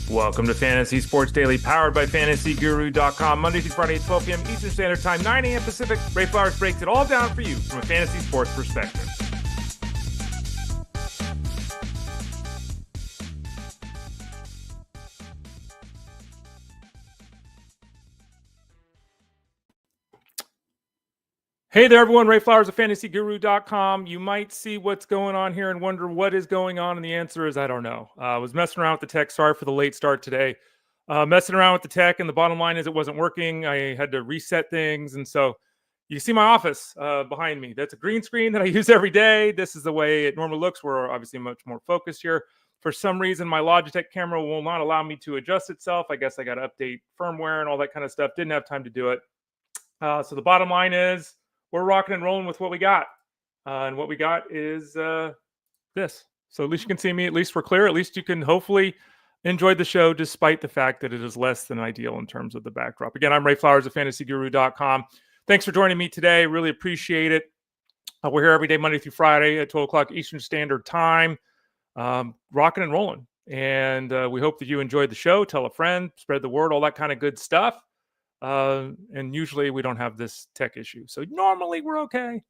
Welcome to Fantasy Sports Daily, powered by FantasyGuru.com. Monday through Friday at 12 p.m. Eastern Standard Time, 9 a.m. Pacific. Ray Flowers breaks it all down for you from a fantasy sports perspective. Hey there, everyone. Ray Flowers of FantasyGuru.com. You might see what's going on here and wonder what is going on, and the answer is I don't know. I was messing around with the tech. Sorry for the late start today. Messing around with the tech, and the bottom line is it wasn't working. I had to reset things, and so you see my office behind me. That's a green screen that I use every day. This is the way it normally looks. We're obviously much more focused here. For some reason, my Logitech camera will not allow me to adjust itself. I guess I got to update firmware and all that kind of stuff. Didn't have time to do it. So the bottom line is we're rocking and rolling with what we got. And what we got is this. So at least you can see me. At least we're clear. At least you can hopefully enjoy the show despite the fact that it is less than ideal in terms of the backdrop. Again, I'm Ray Flowers of FantasyGuru.com. Thanks for joining me today. Really appreciate it. We're here every day, Monday through Friday at 12 o'clock Eastern Standard Time. Rocking and rolling. And we hope that you enjoyed the show. Tell a friend, spread the word, all that kind of good stuff. And usually we don't have this tech issue. So normally we're okay.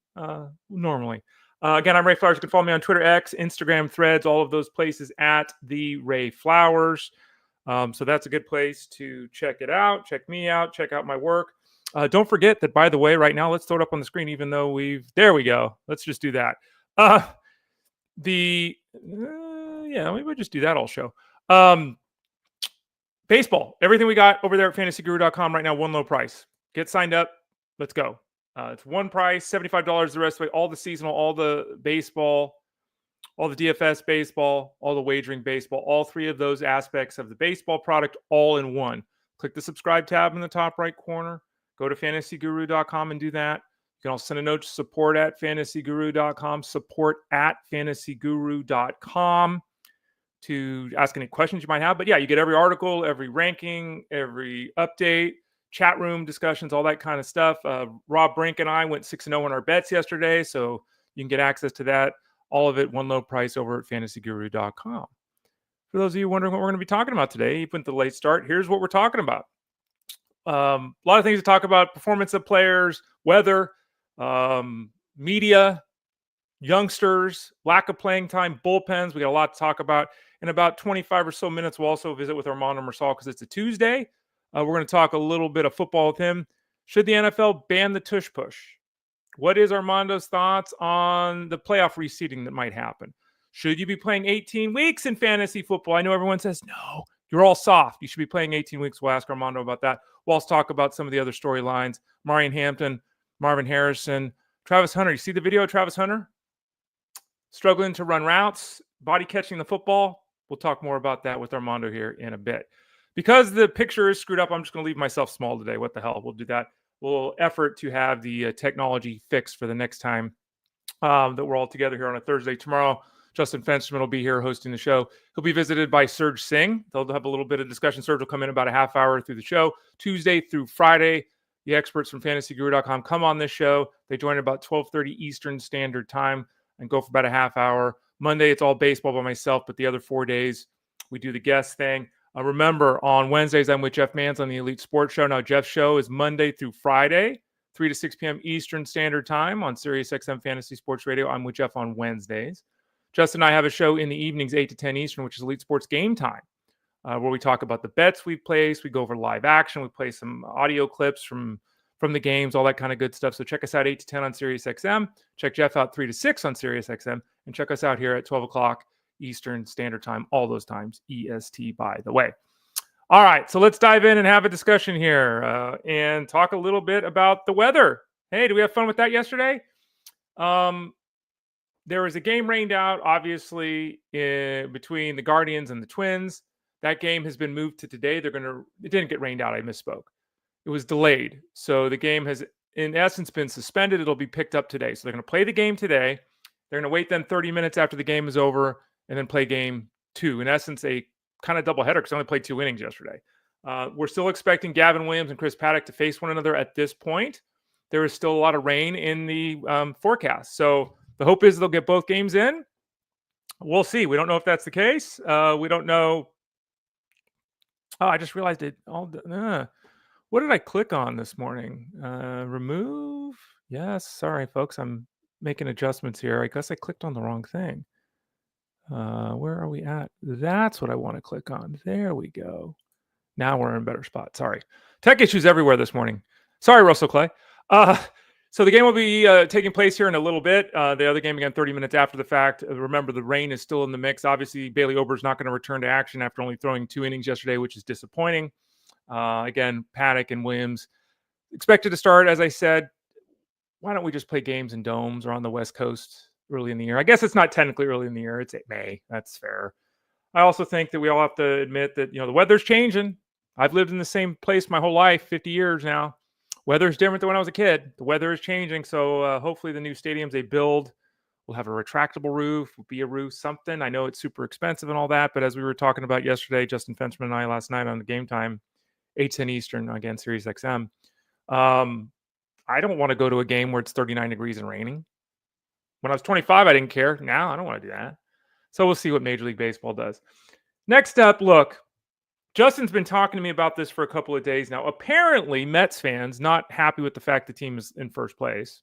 Normally. Again, I'm Ray Flowers. You can follow me on Twitter, X, Instagram, Threads, all of those places at the Ray Flowers. So that's a good place to check it out. Check me out. Check out my work. Don't forget that, by the way, right now, let's throw it up on the screen, even though there we go. Let's just do that. Maybe we'll just do that all show. Baseball, everything we got over there at fantasyguru.com right now, one low price. Get signed up. Let's go. It's one price, $75 the rest of it. All the seasonal, all the baseball, all the DFS baseball, all the wagering baseball, all three of those aspects of the baseball product all in one. Click the subscribe tab in the top right corner. Go to fantasyguru.com and do that. You can also send a note to support at fantasyguru.com, support at fantasyguru.com. to ask any questions you might have. But yeah, you get every article, every ranking, every update, chat room discussions, all that kind of stuff. Rob Brink and I went 6-0 on our bets yesterday, so you can get access to that. All of it, one low price over at fantasyguru.com. For those of you wondering what we're going to be talking about today, even with the late start, here's what we're talking about. A lot of things to talk about: performance of players, weather, media, youngsters, lack of playing time, bullpens. We got a lot to talk about. In about 25 or so minutes, we'll also visit with Armando Marsal because it's a Tuesday. We're going to talk a little bit of football with him. Should the NFL ban the Tush Push? What is Armando's thoughts on the playoff reseeding that might happen? Should you be playing 18 weeks in fantasy football? I know everyone says, no, you're all soft. You should be playing 18 weeks. We'll ask Armando about that. We'll also talk about some of the other storylines. Omarion Hampton, Marvin Harrison, Travis Hunter. You see the video of Travis Hunter? Struggling to run routes, body catching the football. We'll talk more about that with Armando here in a bit. Because the picture is screwed up, I'm just going to leave myself small today. What the hell? We'll do that. We'll effort to have the technology fixed for the next time that we're all together here on a Thursday. Tomorrow, Justin Fensterman will be here hosting the show. He'll be visited by Serge Singh. They'll have a little bit of discussion. Serge will come in about a half hour through the show. Tuesday through Friday, the experts from FantasyGuru.com come on this show. They join at about 12:30 Eastern Standard Time and go for about a half hour. Monday, it's all baseball by myself, but the other 4 days, we do the guest thing. Remember, on Wednesdays, I'm with Jeff Mans on the Elite Sports Show. Now, Jeff's show is Monday through Friday, 3 to 6 p.m. Eastern Standard Time on SiriusXM Fantasy Sports Radio. I'm with Jeff on Wednesdays. Justin and I have a show in the evenings, 8 to 10 Eastern, which is Elite Sports Game Time, where we talk about the bets we place. We go over live action. We play some audio clips from the games, all that kind of good stuff. So check us out 8 to 10 on SiriusXM. Check Jeff out 3 to 6 on SiriusXM. And check us out here at 12 o'clock Eastern Standard Time, all those times, EST, by the way. All right, so let's dive in and have a discussion here and talk a little bit about the weather. Hey, did we have fun with that yesterday? There was a game rained out, obviously, between the Guardians and the Twins. That game has been moved to today. It didn't get rained out. I misspoke. It was delayed. So the game has, in essence, been suspended. It'll be picked up today. So they're going to play the game today. They're going to wait then 30 minutes after the game is over and then play game 2. In essence, a kind of doubleheader because they only played 2 innings yesterday. We're still expecting Gavin Williams and Chris Paddock to face one another at this point. There is still a lot of rain in the forecast. So the hope is they'll get both games in. We'll see. We don't know if that's the case. We don't know Oh, I just realized it. What did I click on this morning? Remove. Yes. Sorry, folks. I'm making adjustments here. I guess I clicked on the wrong thing. Where are we at? That's what I want to click on. There we go. Now we're in a better spot. Sorry. Tech issues everywhere this morning. Sorry, Russell Clay. So the game will be taking place here in a little bit. The other game again 30 minutes after the fact. Remember, the rain is still in the mix. Obviously, Bailey Ober's not going to return to action after only throwing 2 innings yesterday, which is disappointing. Again, Paddock and Williams expected to start, as I said. Why don't we just play games in domes or on the West Coast early in the year? I guess it's not technically early in the year. It's May. That's fair. I also think that we all have to admit that, the weather's changing. I've lived in the same place my whole life, 50 years now. Weather's different than when I was a kid. The weather is changing. So hopefully the new stadiums they build will have a retractable roof, will be a roof, something. I know it's super expensive and all that, but as we were talking about yesterday, Justin Fenchman and I last night on the Game Time, 8:10 Eastern, again, Sirius XM. I don't want to go to a game where it's 39 degrees and raining. When I was 25, I didn't care. Now I don't want to do that. So we'll see what Major League Baseball does. Next up, look, Justin's been talking to me about this for a couple of days now. Apparently, Mets fans, not happy with the fact the team is in first place,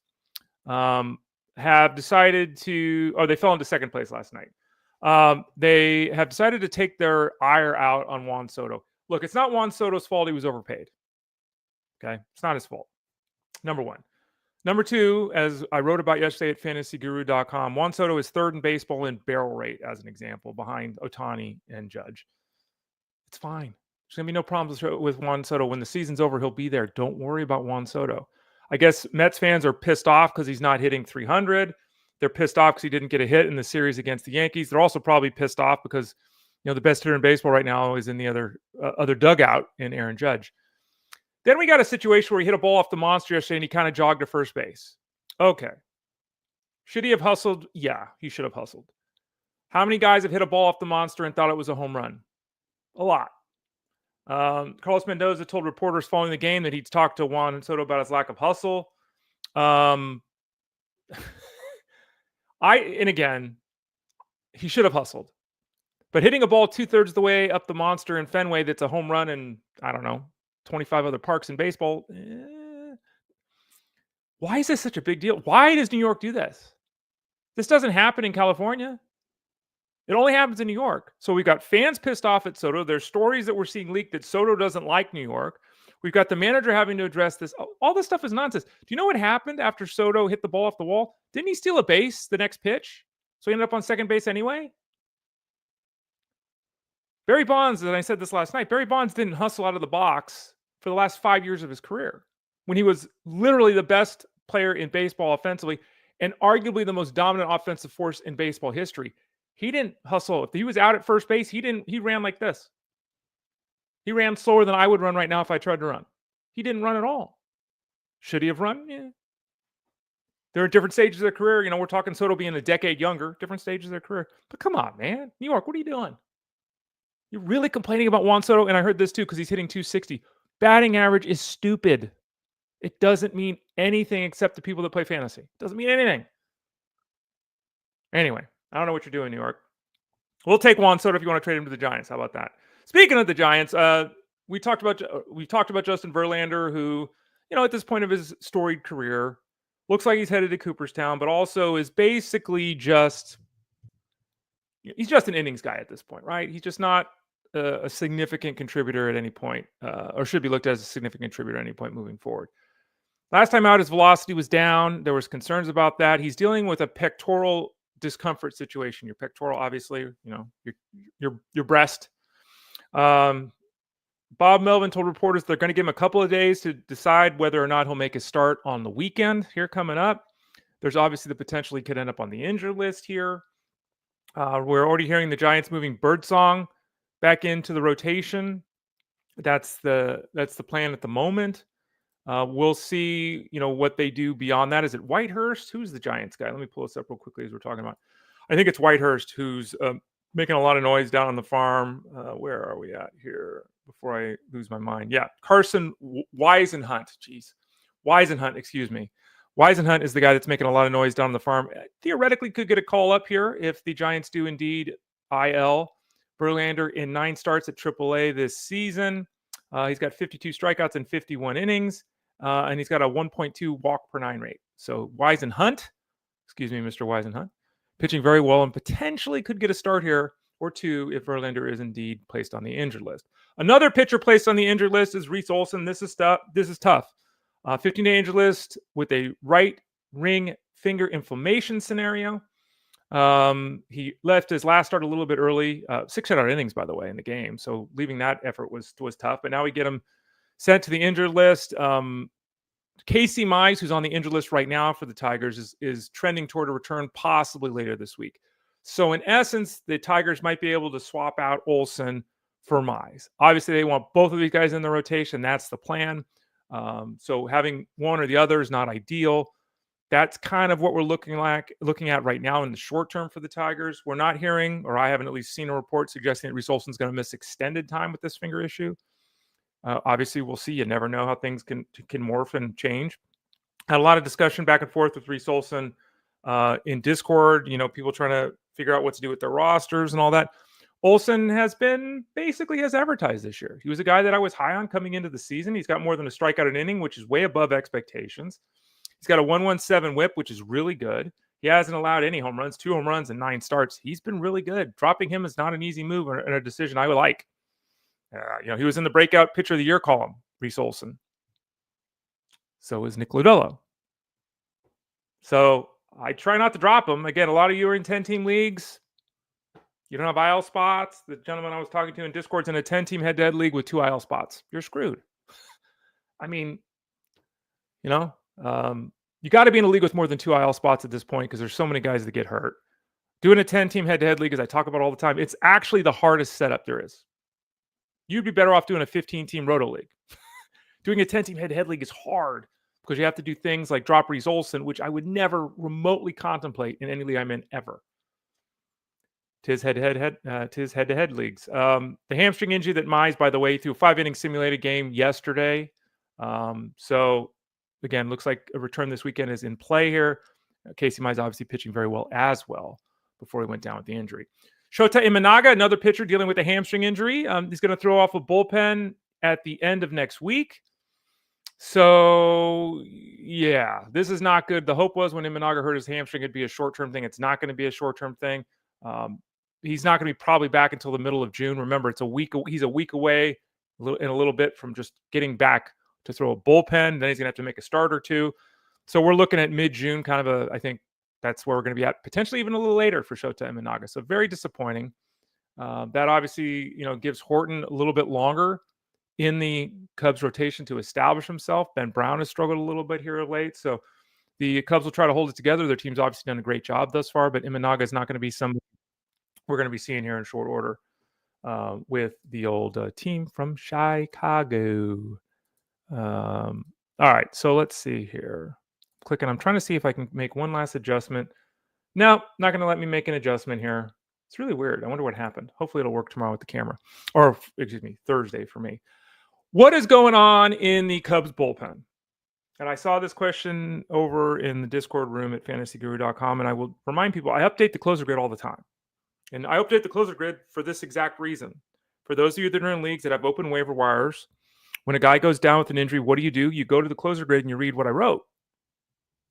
have decided to, they fell into second place last night. They have decided to take their ire out on Juan Soto. Look, it's not Juan Soto's fault he was overpaid. Okay? It's not his fault. Number one. Number two, as I wrote about yesterday at fantasyguru.com, Juan Soto is third in baseball in barrel rate, as an example, behind Ohtani and Judge. It's fine. There's going to be no problems with Juan Soto. When the season's over, he'll be there. Don't worry about Juan Soto. I guess Mets fans are pissed off because he's not hitting 300. They're pissed off because he didn't get a hit in the series against the Yankees. They're also probably pissed off because, the best hitter in baseball right now is in the other dugout in Aaron Judge. Then we got a situation where he hit a ball off the monster yesterday and he kind of jogged to first base. Okay. Should he have hustled? Yeah, he should have hustled. How many guys have hit a ball off the monster and thought it was a home run? A lot. Carlos Mendoza told reporters following the game that he'd talked to Juan Soto about his lack of hustle. And again, he should have hustled. But hitting a ball 2/3 of the way up the monster in Fenway that's a home run in, I don't know, 25 other parks in baseball. Why is this such a big deal? Why does New York do this? This doesn't happen in California. It only happens in New York. So we've got fans pissed off at Soto. There's stories that we're seeing leaked that Soto doesn't like New York. We've got the manager having to address this. All this stuff is nonsense. Do you know what happened after Soto hit the ball off the wall? Didn't he steal a base the next pitch? So he ended up on second base anyway? Barry Bonds, and I said this last night, Barry Bonds didn't hustle out of the box for the last 5 years of his career when he was literally the best player in baseball offensively and arguably the most dominant offensive force in baseball history. He didn't hustle. If he was out at first base, he ran like this. He ran slower than I would run right now if I tried to run. He didn't run at all. Should he have run? Yeah. They're at different stages of their career. We're talking Soto being a decade younger, different stages of their career. But come on, man. New York, what are you doing? You're really complaining about Juan Soto, and I heard this too because he's hitting 260. Batting average is stupid. It doesn't mean anything except to people that play fantasy. It doesn't mean anything. Anyway, I don't know what you're doing, New York. We'll take Juan Soto if you want to trade him to the Giants. How about that? Speaking of the Giants, we talked about Justin Verlander, who, at this point of his storied career, looks like he's headed to Cooperstown, but also is basically he's just an innings guy at this point, right? He's just not a significant contributor at any point, or should be looked at as a significant contributor at any point moving forward. Last time out, his velocity was down. There was concerns about that. He's dealing with a pectoral discomfort situation. Your pectoral, obviously, your breast. Bob Melvin told reporters they're going to give him a couple of days to decide whether or not he'll make a start on the weekend here coming up. There's obviously the potential he could end up on the injured list here. We're already hearing the Giants moving Birdsong back into the rotation. That's the plan at the moment. We'll see, what they do beyond that. Is it Whitehurst? Who's the Giants guy? Let me pull this up real quickly as we're talking about. I think it's Whitehurst who's making a lot of noise down on the farm. Where are we at here before I lose my mind? Yeah, Carson Weisenhunt. Weisenhunt, excuse me. Weisenhunt is the guy that's making a lot of noise down on the farm. Theoretically could get a call up here if the Giants do indeed IL Verlander in 9 starts at AAA this season. He's got 52 strikeouts in 51 innings, and he's got a 1.2 walk per 9 rate. So Wise and Hunt, Mr. Wise and Hunt, pitching very well and potentially could get a start here or two if Verlander is indeed placed on the injured list. Another pitcher placed on the injured list is Reese Olson. This is tough. 15-day injured list with a right ring finger inflammation scenario. He left his last start a little bit early, 6 shutout innings, by the way, in the game. So leaving that effort was tough. But now we get him sent to the injured list. Casey Mize, who's on the injured list right now for the Tigers, is trending toward a return possibly later this week. So in essence, the Tigers might be able to swap out Olson for Mize. Obviously, they want both of these guys in the rotation. That's the plan. So having one or the other is not ideal. That's kind of what we're looking at right now in the short term for the Tigers. We're not hearing, or I haven't at least seen a report suggesting that Reese Olson's going to miss extended time with this finger issue. Obviously, we'll see. You never know how things can morph and change. Had a lot of discussion back and forth with Reese Olson in Discord. People trying to figure out what to do with their rosters and all that. Olson has been basically as advertised this year. He was a guy that I was high on coming into the season. He's got more than a strikeout an inning, which is way above expectations. He's got a 1.17 whip, which is really good. He hasn't allowed any home runs, 2 home runs and 9 starts. He's been really good. Dropping him is not an easy move and a decision I would like. He was in the breakout pitcher of the year column, Reese Olson. So is Nick Lodolo. So I try not to drop him. Again, a lot of you are in 10-team leagues. You don't have IL spots. The gentleman I was talking to in Discord's in a 10-team head-to-head league with 2 IL spots. You're screwed. I mean, you got to be in a league with more than 2 IL spots at this point because there's so many guys that get hurt. Doing a 10-team head-to-head league, as I talk about all the time, it's actually the hardest setup there is. You'd be better off doing a 15-team roto league. Doing a 10-team head-to-head league is hard because you have to do things like drop Reese Olson, which I would never remotely contemplate in any league I'm in ever. Tis head-to-head leagues. The hamstring injury that Mize, by the way, threw a 5-inning simulated game yesterday. So again, looks like a return this weekend is in play here. Casey Mize obviously pitching very well as well before he went down with the injury. Shota Imanaga, another pitcher dealing with a hamstring injury. He's going to throw off a bullpen at the end of next week. So, yeah, this is not good. The hope was when Imanaga hurt his hamstring, it'd be a short-term thing. It's not going to be a short-term thing. He's not going to be probably back until the middle of June. Remember, he's a week away in a little bit from just getting back to throw a bullpen. Then he's going to have to make a start or two. So we're looking at mid-June, I think that's where we're going to be at, potentially even a little later for Shota Imanaga. So very disappointing. That obviously, gives Horton a little bit longer in the Cubs rotation to establish himself. Ben Brown has struggled a little bit here of late. So the Cubs will try to hold it together. Their team's obviously done a great job thus far, but Imanaga is not going to be somebody we're going to be seeing here in short order with the old team from Chicago. All right, so let's see here. I'm trying to see if I can make one last adjustment. No, not going to let me make an adjustment here. It's really weird. I wonder what happened. Hopefully it'll work tomorrow with the camera. Or, Thursday for me. What is going on in the Cubs bullpen? And I saw this question over in the Discord room at fantasyguru.com, and I will remind people, I update the closer grid all the time. And I update the closer grid for this exact reason. For those of you that are in leagues that have open waiver wires, when a guy goes down with an injury, what do? You go to the closer grid and you read what I wrote.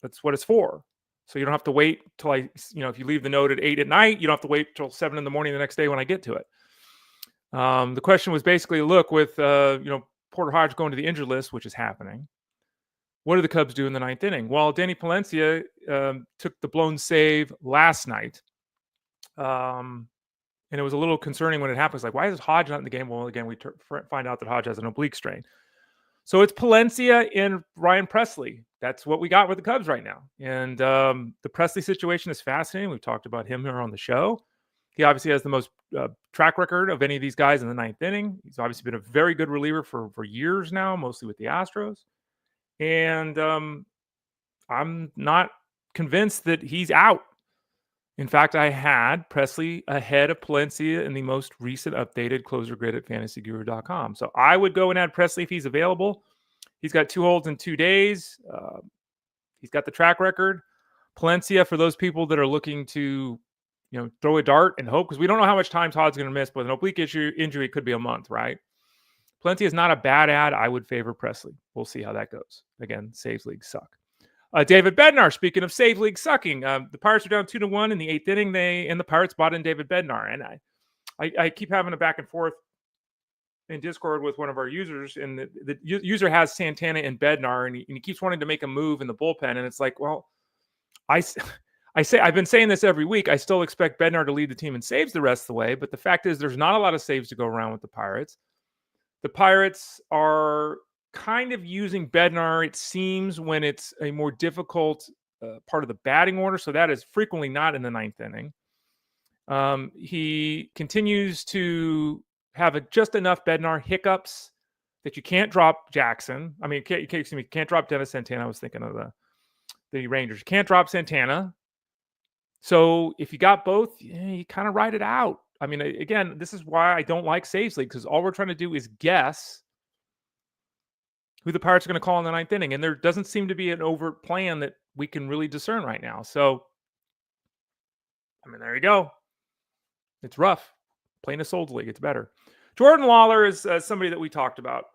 That's what it's for. So you don't have to wait till if you leave the note at 8 at night, you don't have to wait till 7 in the morning the next day when I get to it. The question was basically, look, with Porter Hodge going to the injured list, which is happening, what do the Cubs do in the 9th inning? Well, Danny Palencia took the blown save last night. And it was a little concerning when it happened. It's like, why is Hodge not in the game? Well, again, we find out that Hodge has an oblique strain. So it's Palencia and Ryan Presley. That's what we got with the Cubs right now. And the Presley situation is fascinating. We've talked about him here on the show. He obviously has the most track record of any of these guys in the 9th inning. He's obviously been a very good reliever for years now, mostly with the Astros. And I'm not convinced that he's out. In fact, I had Presley ahead of Palencia in the most recent updated closer grid at fantasyguru.com. So I would go and add Presley if he's available. He's got 2 holds in 2 days. He's got the track record. Palencia, for those people that are looking to throw a dart and hope, because we don't know how much time Todd's going to miss, but an oblique injury could be a month, right? Palencia is not a bad ad. I would favor Presley. We'll see how that goes. Again, saves leagues suck. David Bednar, speaking of save league sucking, the Pirates are down 2-1 in the 8th inning. The Pirates bought in David Bednar, and I keep having a back and forth in Discord with one of our users, and the user has Santana and Bednar, and he keeps wanting to make a move in the bullpen, and it's like, well, I've been saying this every week. I still expect Bednar to lead the team in saves the rest of the way, but the fact is there's not a lot of saves to go around with the Pirates. The Pirates are kind of using Bednar, it seems, when it's a more difficult part of the batting order. So that is frequently not in the 9th inning. He continues to have just enough Bednar hiccups that you can't drop Jaxson. I mean, you can't drop Dennis Santana. I was thinking of the Rangers. You can't drop Santana. So if you got both, you kind of ride it out. I mean, again, this is why I don't like saves league, because all we're trying to do is guess who the Pirates are going to call in the 9th inning. And there doesn't seem to be an overt plan that we can really discern right now. So, I mean, there you go. It's rough. Playing a sold league, it's better. Jordan Lawlar is somebody that we talked about.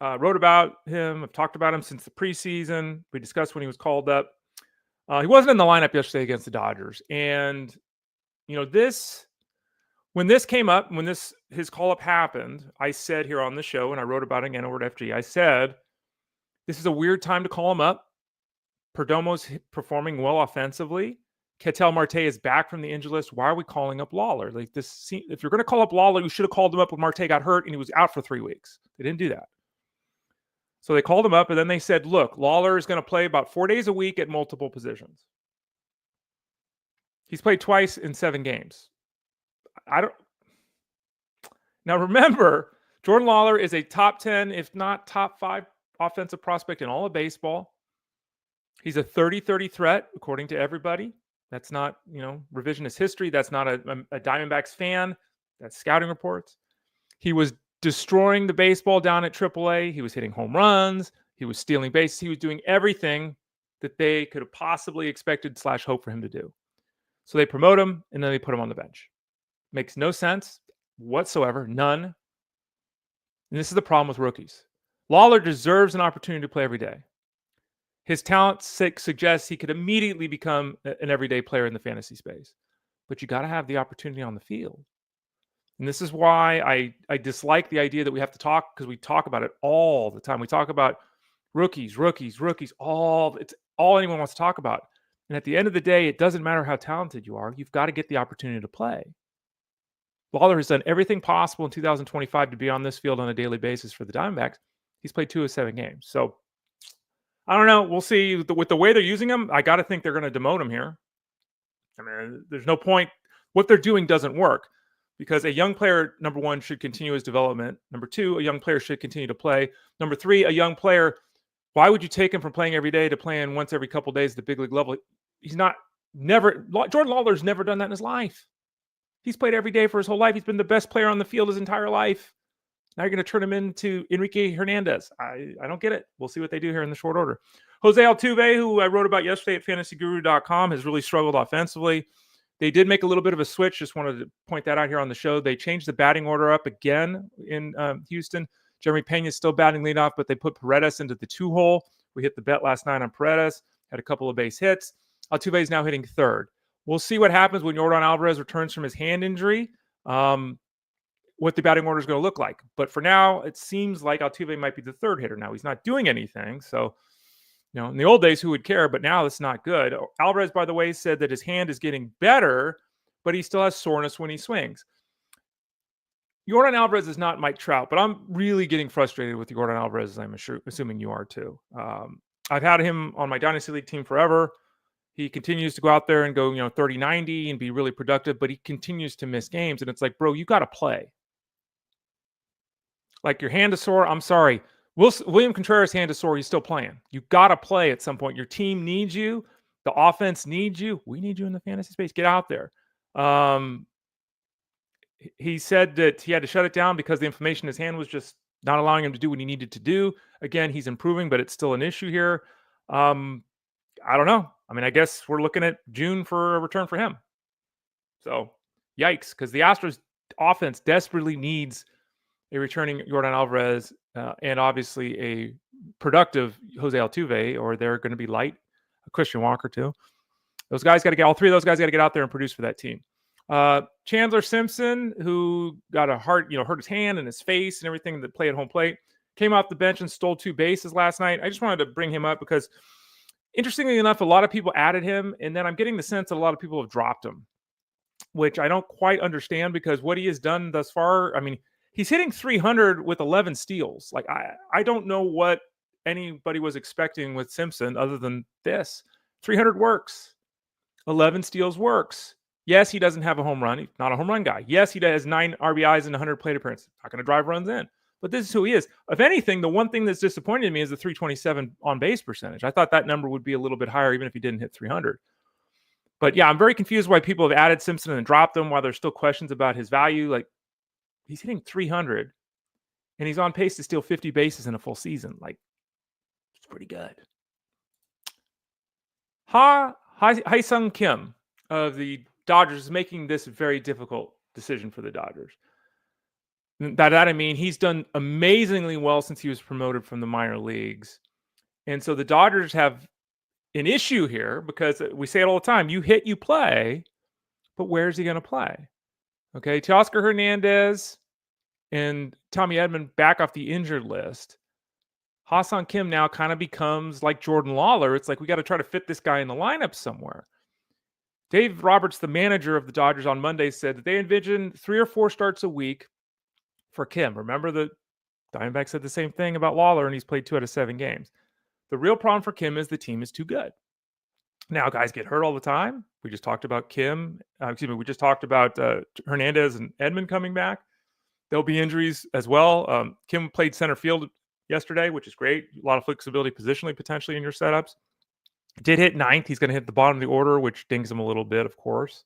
Wrote about him. I've talked about him since the preseason. We discussed when he was called up. He wasn't in the lineup yesterday against the Dodgers. And, when this came up, when his call-up happened, I said here on the show, and I wrote about it again over at FG, I said, this is a weird time to call him up. Perdomo's performing well offensively. Ketel Marte is back from the injury list. Why are we calling up Lawlar? Like this, if you're going to call up Lawlar, you should have called him up when Marte got hurt and he was out for 3 weeks. They didn't do that. So they called him up, and then they said, look, Lawlar is going to play about 4 days a week at multiple positions. He's played twice in 7 games. Now remember, Jordan Lawlar is a top 10, if not top 5 offensive prospect in all of baseball. He's a 30-30 threat, according to everybody. That's not, revisionist history. That's not a Diamondbacks fan. That's scouting reports. He was destroying the baseball down at AAA. He was hitting home runs. He was stealing bases. He was doing everything that they could have possibly expected / hope for him to do. So they promote him, and then they put him on the bench. Makes no sense whatsoever. None. And this is the problem with rookies. Lawlar deserves an opportunity to play every day. His talent suggests he could immediately become an everyday player in the fantasy space. But you got to have the opportunity on the field. And this is why I dislike the idea that we have to talk, because we talk about it all the time. We talk about rookies. It's all anyone wants to talk about. And at the end of the day, it doesn't matter how talented you are. You've got to get the opportunity to play. Lawlar has done everything possible in 2025 to be on this field on a daily basis for the Diamondbacks. He's played 2 of 7 games. So, I don't know. We'll see. With the way they're using him, I got to think they're going to demote him here. I mean, there's no point. What they're doing doesn't work, because a young player, number 1, should continue his development. Number 2, a young player should continue to play. Number 3, a young player, why would you take him from playing every day to playing once every couple days at the big league level? Jordan Lawlar's never done that in his life. He's played every day for his whole life. He's been the best player on the field his entire life. Now you're going to turn him into Enrique Hernandez. I don't get it. We'll see what they do here in the short order. Jose Altuve, who I wrote about yesterday at fantasyguru.com, has really struggled offensively. They did make a little bit of a switch. Just wanted to point that out here on the show. They changed the batting order up again in Houston. Jeremy Pena is still batting leadoff, but they put Paredes into the 2-hole. We hit the bet last night on Paredes. Had a couple of base hits. Altuve is now hitting 3rd. We'll see what happens when Yordan Alvarez returns from his hand injury. What the batting order is going to look like. But for now, it seems like Altuve might be the 3rd hitter. Now, he's not doing anything. So, in the old days, who would care? But now it's not good. Alvarez, by the way, said that his hand is getting better, but he still has soreness when he swings. Yordan Alvarez is not Mike Trout, but I'm really getting frustrated with Yordan Alvarez, as I'm assuming you are too. I've had him on my Dynasty League team forever. He continues to go out there and go, 30-90 and be really productive, but he continues to miss games. And it's like, bro, you got to play. Like, your hand is sore. I'm sorry. William Contreras' hand is sore. He's still playing. You got to play at some point. Your team needs you. The offense needs you. We need you in the fantasy space. Get out there. He said that he had to shut it down because the inflammation in his hand was just not allowing him to do what he needed to do. Again, he's improving, but it's still an issue here. I don't know. I mean, I guess we're looking at June for a return for him. So, yikes, because the Astros offense desperately needs a returning Yordan Alvarez and obviously a productive Jose Altuve, or they're going to be light. Christian Walker, too. Those guys got to get, all three of those guys got to get out there and produce for that team. Chandler Simpson, who got a hurt his hand and his face and everything that played at home plate, came off the bench and stole 2 bases last night. I just wanted to bring him up because, interestingly enough, a lot of people added him, and then I'm getting the sense that a lot of people have dropped him, which I don't quite understand because what he has done thus far, I mean, he's hitting 300 with 11 steals. Like, I don't know what anybody was expecting with Simpson other than this. 300 works. 11 steals works. Yes, he doesn't have a home run. He's not a home run guy. Yes, he has 9 RBIs and 100 plate appearances. Not going to drive runs in. But this is who he is. If anything, the one thing that's disappointed me is the 327 on base percentage. I thought that number would be a little bit higher even if he didn't hit 300. But yeah, I'm very confused why people have added Simpson and dropped him, while there's still questions about his value. Like, he's hitting 300 and he's on pace to steal 50 bases in a full season. Like, it's pretty good. Hyesong Kim of the Dodgers is making this very difficult decision for the Dodgers. By that I mean he's done amazingly well since he was promoted from the minor leagues. And so the Dodgers have an issue here because we say it all the time. You hit, you play, but where's he going to play? Okay, Teoscar Hernandez and Tommy Edman back off the injured list. Ha-Seong Kim now kind of becomes like Jordan Lawlar. It's like we got to try to fit this guy in the lineup somewhere. Dave Roberts, the manager of the Dodgers, on Monday said that they envision 3 or 4 starts a week for Kim. Remember, the Diamondbacks said the same thing about Lawlar, and he's played 2 out of 7 games. The real problem for Kim is the team is too good. Now, guys get hurt all the time. We just talked about we just talked about Hernandez and Edman coming back. There'll be injuries as well. Kim played center field yesterday, which is great. A lot of flexibility positionally potentially in your setups. Did hit 9th. He's going to hit the bottom of the order, which dings him a little bit, of course.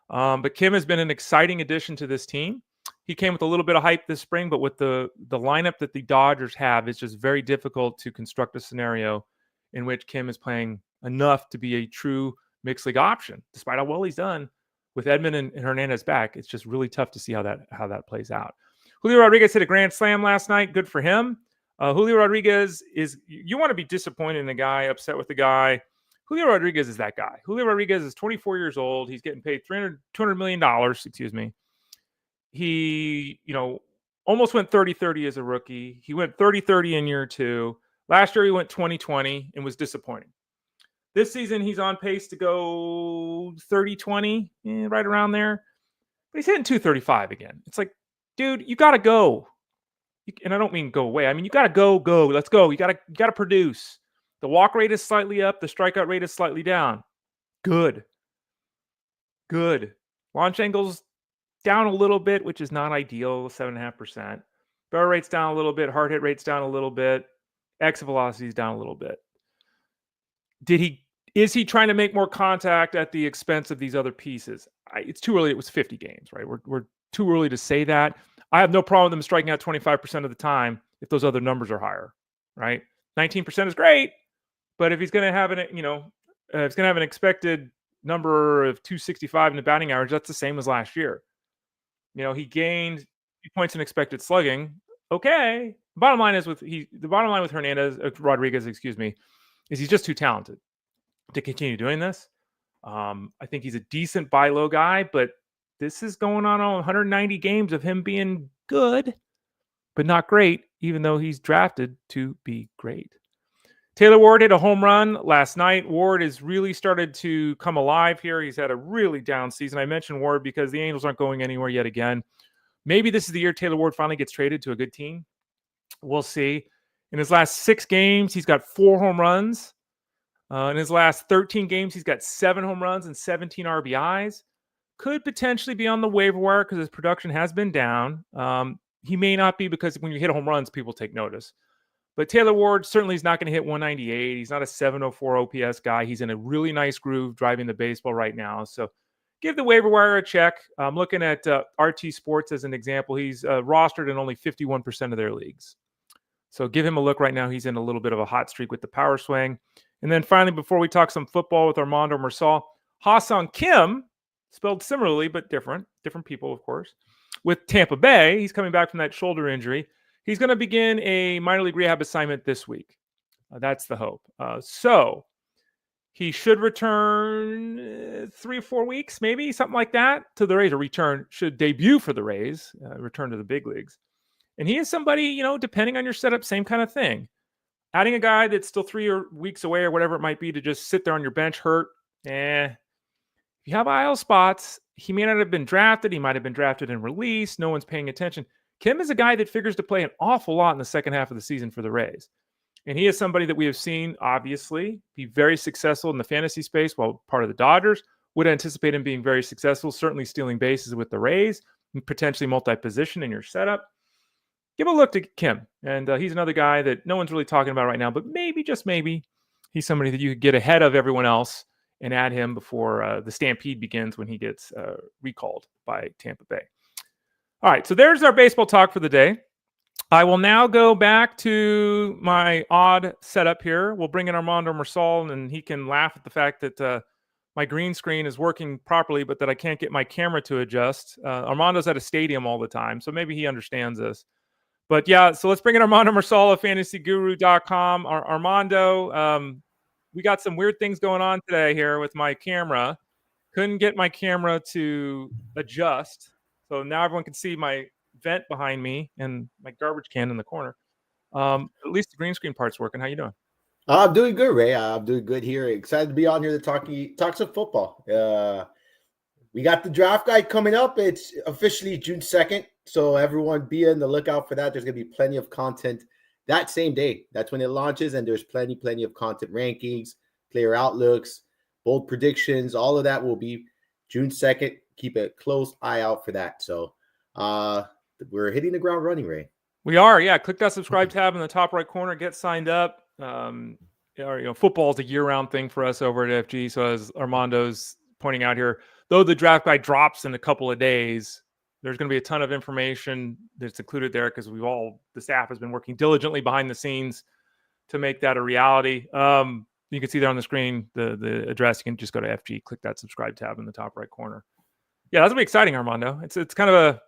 But Kim has been an exciting addition to this team. He came with a little bit of hype this spring, but with the lineup that the Dodgers have, it's just very difficult to construct a scenario in which Kim is playing enough to be a true mixed league option, despite how well he's done with Edman and Hernandez back. It's just really tough to see how that plays out. Julio Rodriguez hit a grand slam last night. Good for him. Julio Rodriguez you want to be disappointed in the guy, upset with the guy. Julio Rodriguez is that guy. Julio Rodriguez is 24 years old. He's getting paid $200 million, excuse me. He, almost went 30-30 as a rookie. He went 30-30 in year 2. Last year, he went 20-20 and was disappointing. This season, he's on pace to go 30-20, right around there. But he's hitting 235 again. It's like, dude, you got to go. And I don't mean go away. I mean, you got to go. Let's go. You got to produce. The walk rate is slightly up. The strikeout rate is slightly down. Good. Launch angles down a little bit, which is not ideal, 7.5%. Barrel rate's down a little bit. Hard hit rate's down a little bit. Exit velocity's down a little bit. Is he trying to make more contact at the expense of these other pieces? It's too early. It was 50 games, right? We're too early to say that. I have no problem with them striking out 25% of the time if those other numbers are higher, right? 19% is great, but if he's going to have an expected number of 265 in the batting average, that's the same as last year. He gained 2 points in expected slugging. Okay. The bottom line with Rodriguez, is he's just too talented to continue doing this. I think he's a decent buy low guy, but this is going on 190 games of him being good, but not great, even though he's drafted to be great. Taylor Ward hit a home run last night. Ward has really started to come alive here. He's had a really down season. I mentioned Ward because the Angels aren't going anywhere yet again. Maybe this is the year Taylor Ward finally gets traded to a good team. We'll see. In his last 6 games, he's got 4 home runs. In his last 13 games, he's got 7 home runs and 17 RBIs. Could potentially be on the waiver wire because his production has been down. He may not be because when you hit home runs, people take notice. But Taylor Ward certainly is not going to hit 198. He's not a 704 OPS guy. He's in a really nice groove driving the baseball right now. So give the waiver wire a check. I'm looking at RT Sports as an example. He's rostered in only 51% of their leagues. So give him a look right now. He's in a little bit of a hot streak with the power swing. And then finally, before we talk some football with Armando Marsal, Ha-Seong Kim spelled similarly but different people, of course. With Tampa Bay, he's coming back from that shoulder injury. He's going to begin a minor league rehab assignment this week. That's the hope. So he should return 3 or 4 weeks, maybe something like that, to the Rays. Should debut for the Rays, return to the big leagues. And he is somebody, depending on your setup, same kind of thing. Adding a guy that's still 3 weeks away or whatever it might be to just sit there on your bench hurt. If you have IL spots, he may not have been drafted. He might have been drafted and released. No one's paying attention. Kim is a guy that figures to play an awful lot in the second half of the season for the Rays. And he is somebody that we have seen, obviously, be very successful in the fantasy space while part of the Dodgers. Would anticipate him being very successful, certainly stealing bases with the Rays, and potentially multi-position in your setup. Give a look to Kim. And he's another guy that no one's really talking about right now, but maybe, just maybe, he's somebody that you could get ahead of everyone else and add him before the stampede begins when he gets recalled by Tampa Bay. All right, so there's our baseball talk for the day. I will now go back to my odd setup here. We'll bring in Armando Marsal, and he can laugh at the fact that my green screen is working properly, but that I can't get my camera to adjust. Armando's at a stadium all the time, so maybe he understands this. But yeah, so let's bring in Armando Marsal of fantasyguru.com. Armando, we got some weird things going on today here with my camera. Couldn't get my camera to adjust. So now everyone can see my vent behind me and my garbage can in the corner. At least the green screen part's working. How you doing? I'm doing good, Ray. I'm doing good here. Excited to be on here to talk some football. We got the draft guide coming up. It's officially June 2nd. So everyone be on the lookout for that. There's going to be plenty of content that same day. That's when it launches. And there's plenty of content rankings, player outlooks, bold predictions. All of that will be June 2nd. Keep a close eye out for that. So we're hitting the ground running, Ray. We are, yeah. Click that subscribe tab in the top right corner. Get signed up. Football is a year-round thing for us over at FG. So as Armando's pointing out here, though the draft guide drops in a couple of days, there's going to be a ton of information that's included there because the staff has been working diligently behind the scenes to make that a reality. You can see there on the screen the address. You can just go to FG, click that subscribe tab in the top right corner. Yeah, that's gonna be exciting, Armando. It's kind of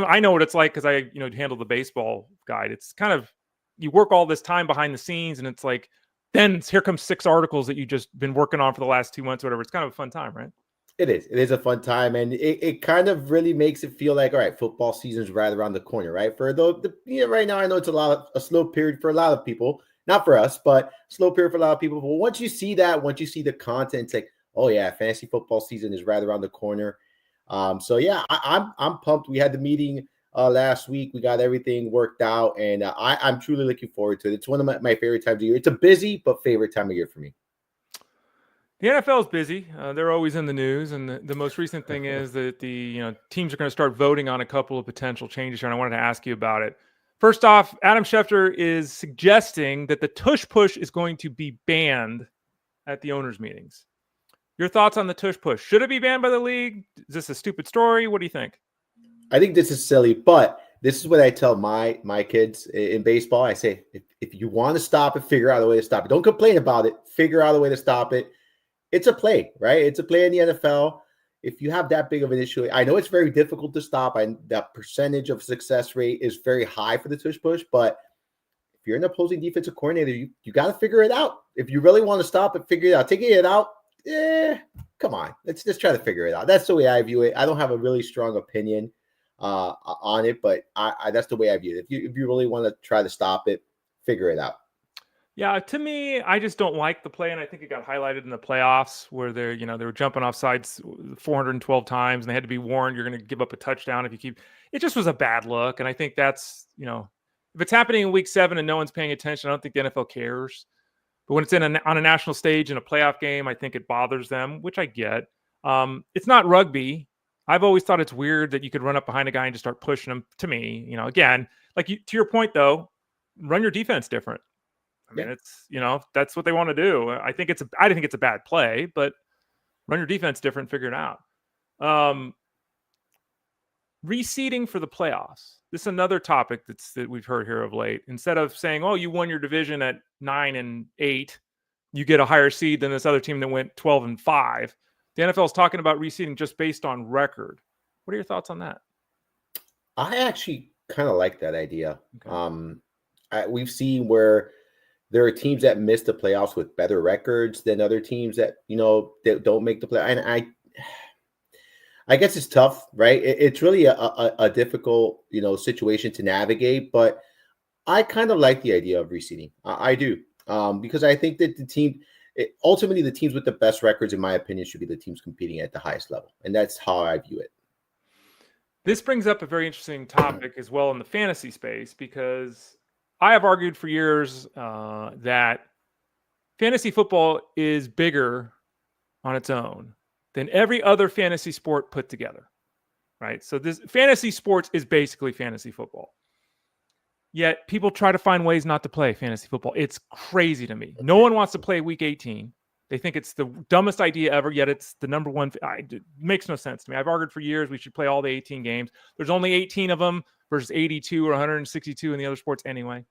I know what it's like because I handle the baseball guide. It's kind of, you work all this time behind the scenes, and it's like, then here comes 6 articles that you just been working on for the last 2 months, or whatever. It's kind of a fun time, right? It is. It is a fun time, and it kind of really makes it feel like, all right, football season's right around the corner, right? For right now, I know it's a slow period for a lot of people, not for us, but slow period for a lot of people. But once you see the content, it's like, oh yeah, fantasy football season is right around the corner. So yeah, I'm pumped. We had the meeting last week. We got everything worked out, and I'm truly looking forward to it. It's one of my favorite times of year. It's a busy but favorite time of year for me. The NFL is busy. They're always in the news, and the most recent thing is that the teams are going to start voting on a couple of potential changes here, and I wanted to ask you about it. First off, Adam Schefter is suggesting that the Tush Push is going to be banned at the owners' meetings. Your thoughts on the Tush Push? Should it be banned by the league? Is this a stupid story? What do you think? I think this is silly, but this is what I tell my kids in baseball. I say, if you want to stop it, figure out a way to stop it. Don't complain about it. Figure out a way to stop it. It's a play, right? It's a play in the NFL. If you have that big of an issue, I know it's very difficult to stop. That percentage of success rate is very high for the Tush Push, but if you're an opposing defensive coordinator, you got to figure it out. If you really want to stop it, figure it out. Taking it out, come on. Let's just try to figure it out. That's the way I view it. I don't have a really strong opinion on it, but that's the way I view it. If you really want to try to stop it, figure it out. Yeah, to me, I just don't like the play, and I think it got highlighted in the playoffs where they were jumping off sides 412 times, and they had to be warned you're going to give up a touchdown if you keep. It just was a bad look, and I think that's if it's happening in Week 7 and no one's paying attention, I don't think the NFL cares. But when it's on a national stage in a playoff game, I think it bothers them, which I get. It's not rugby. I've always thought it's weird that you could run up behind a guy and just start pushing him. To me, again, to your point though, run your defense different. I mean, it's that's what they want to do. I think it's a bad play, but run your defense different, figure it out. Reseeding for the playoffs. This is another topic that we've heard here of late. Instead of saying, "Oh, you won your division at 9-8, you get a higher seed than this other team that went 12-5." The NFL is talking about reseeding just based on record. What are your thoughts on that? I actually kind of like that idea. Okay. We've seen where there are teams that miss the playoffs with better records than other teams that that don't make the play. And I guess it's tough, right? It's really a difficult situation to navigate. But I kind of like the idea of reseeding. I do, because I think that ultimately the teams with the best records, in my opinion, should be the teams competing at the highest level, and that's how I view it. This brings up a very interesting topic as well in the fantasy space, because I have argued for years that fantasy football is bigger on its own than every other fantasy sport put together, right? So this fantasy sports is basically fantasy football. Yet people try to find ways not to play fantasy football. It's crazy to me. No one wants to play week 18. They think it's the dumbest idea ever, yet it's the number one. It makes no sense to me. I've argued for years we should play all the 18 games. There's only 18 of them versus 82 or 162 in the other sports anyway.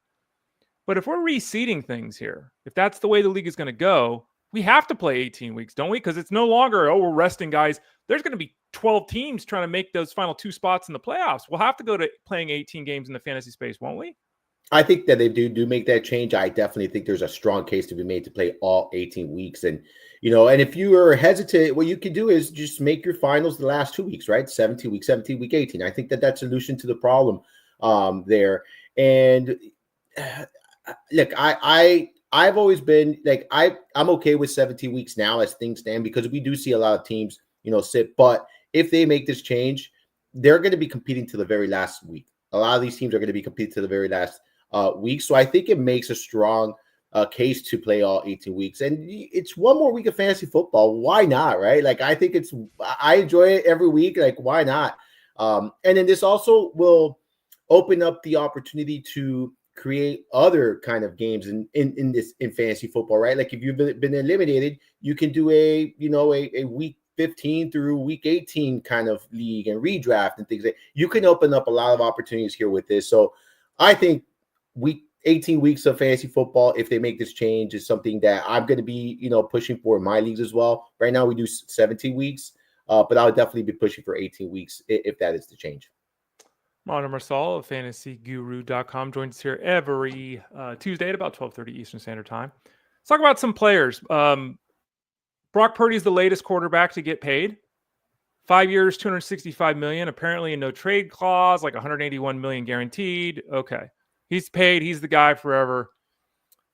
But if we're reseeding things here, if that's the way the league is going to go, we have to play 18 weeks, don't we? Because it's no longer, we're resting guys. There's going to be 12 teams trying to make those final 2 spots in the playoffs. We'll have to go to playing 18 games in the fantasy space, won't we? I think that they do make that change. I definitely think there's a strong case to be made to play all 18 weeks. And, and if you are hesitant, what you can do is just make your finals the last 2 weeks, right? 17 week, 17 week, 18. I think that's a solution to the problem there. And look, I've always been like, I'm okay with 17 weeks now as things stand, because we do see a lot of teams, sit. But if they make this change, they're going to be competing to the very last week. A lot of these teams are going to be competing to the very last week. So I think it makes a strong case to play all 18 weeks. And it's one more week of fantasy football. Why not, right? Like, I think I enjoy it every week. Like, why not? And then this also will open up the opportunity to create other kind of games in fantasy football, right? Like, if you've been eliminated, you can do a week 15 through week 18 kind of league and redraft and things like that. You can open up a lot of opportunities here with this. So I think 18 weeks of fantasy football, if they make this change, is something that I'm going to be, pushing for in my leagues as well. Right now we do 17 weeks, but I would definitely be pushing for 18 weeks if that is the change. Armando Marsal of fantasyguru.com joins us here every Tuesday at about 12:30 Eastern Standard Time. Let's talk about some players. Brock Purdy is the latest quarterback to get paid. 5 years, $265 million. Apparently a no trade clause, like $181 million guaranteed. Okay. He's paid. He's the guy forever.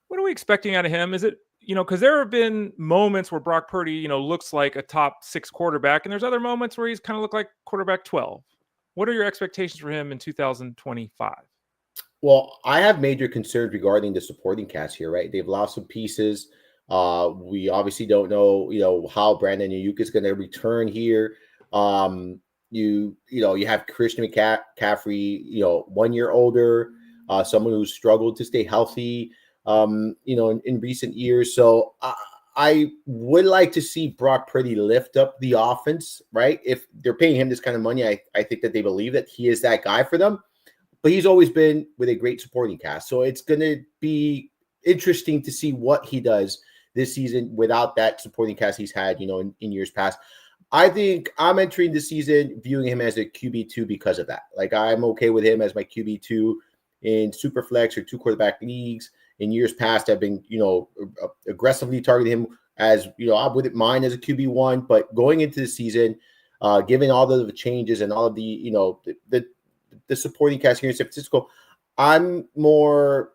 What are we expecting out of him? Is it, because there have been moments where Brock Purdy, looks like a top 6 quarterback, and there's other moments where he's kind of looked like quarterback 12. What are your expectations for him in 2025? Well, I have major concerns regarding the supporting cast here, right? They've lost some pieces. We obviously don't know, how Brandon Ayuk is going to return here. You have Christian McCaffrey, 1 year older, someone who's struggled to stay healthy, in recent years. So I would like to see Brock Purdy lift up the offense, right? If they're paying him this kind of money, I think that they believe that he is that guy for them. But he's always been with a great supporting cast. So it's going to be interesting to see what he does this season without that supporting cast he's had, in years past. I think I'm entering the season viewing him as a QB2 because of that. Like, I'm okay with him as my QB2 in Superflex or 2 quarterback leagues. In years past, I've been, aggressively targeting him as, I wouldn't mind as a QB1, but going into the season, given all the changes and all of the, the supporting cast here in San Francisco, I'm more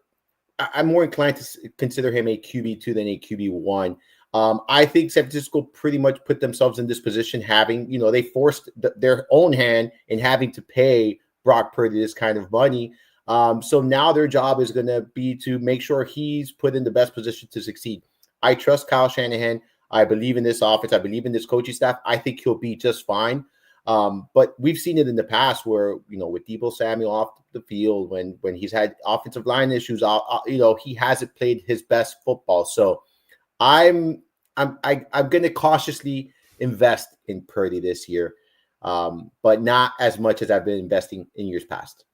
inclined to consider him a QB2 than a QB1. I think San Francisco pretty much put themselves in this position having, they forced their own hand in having to pay Brock Purdy this kind of money. So now their job is going to be to make sure he's put in the best position to succeed. I trust Kyle Shanahan. I believe in this offense. I believe in this coaching staff. I think he'll be just fine. But we've seen it in the past where, with Deebo Samuel off the field, when he's had offensive line issues, he hasn't played his best football. So I'm going to cautiously invest in Purdy this year, but not as much as I've been investing in years past.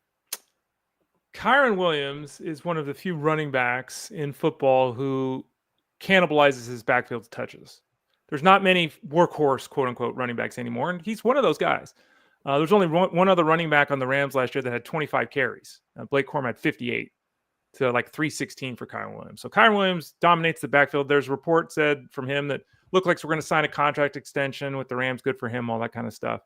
Kyren Williams is one of the few running backs in football who cannibalizes his backfield touches. There's not many workhorse, quote unquote, running backs anymore. And he's one of those guys. There's only one other running back on the Rams last year that had 25 carries. Blake Corum had 58 to like 316 for Kyren Williams. So Kyren Williams dominates the backfield. There's a report said from him that looked like we're going to sign a contract extension with the Rams. Good for him, all that kind of stuff.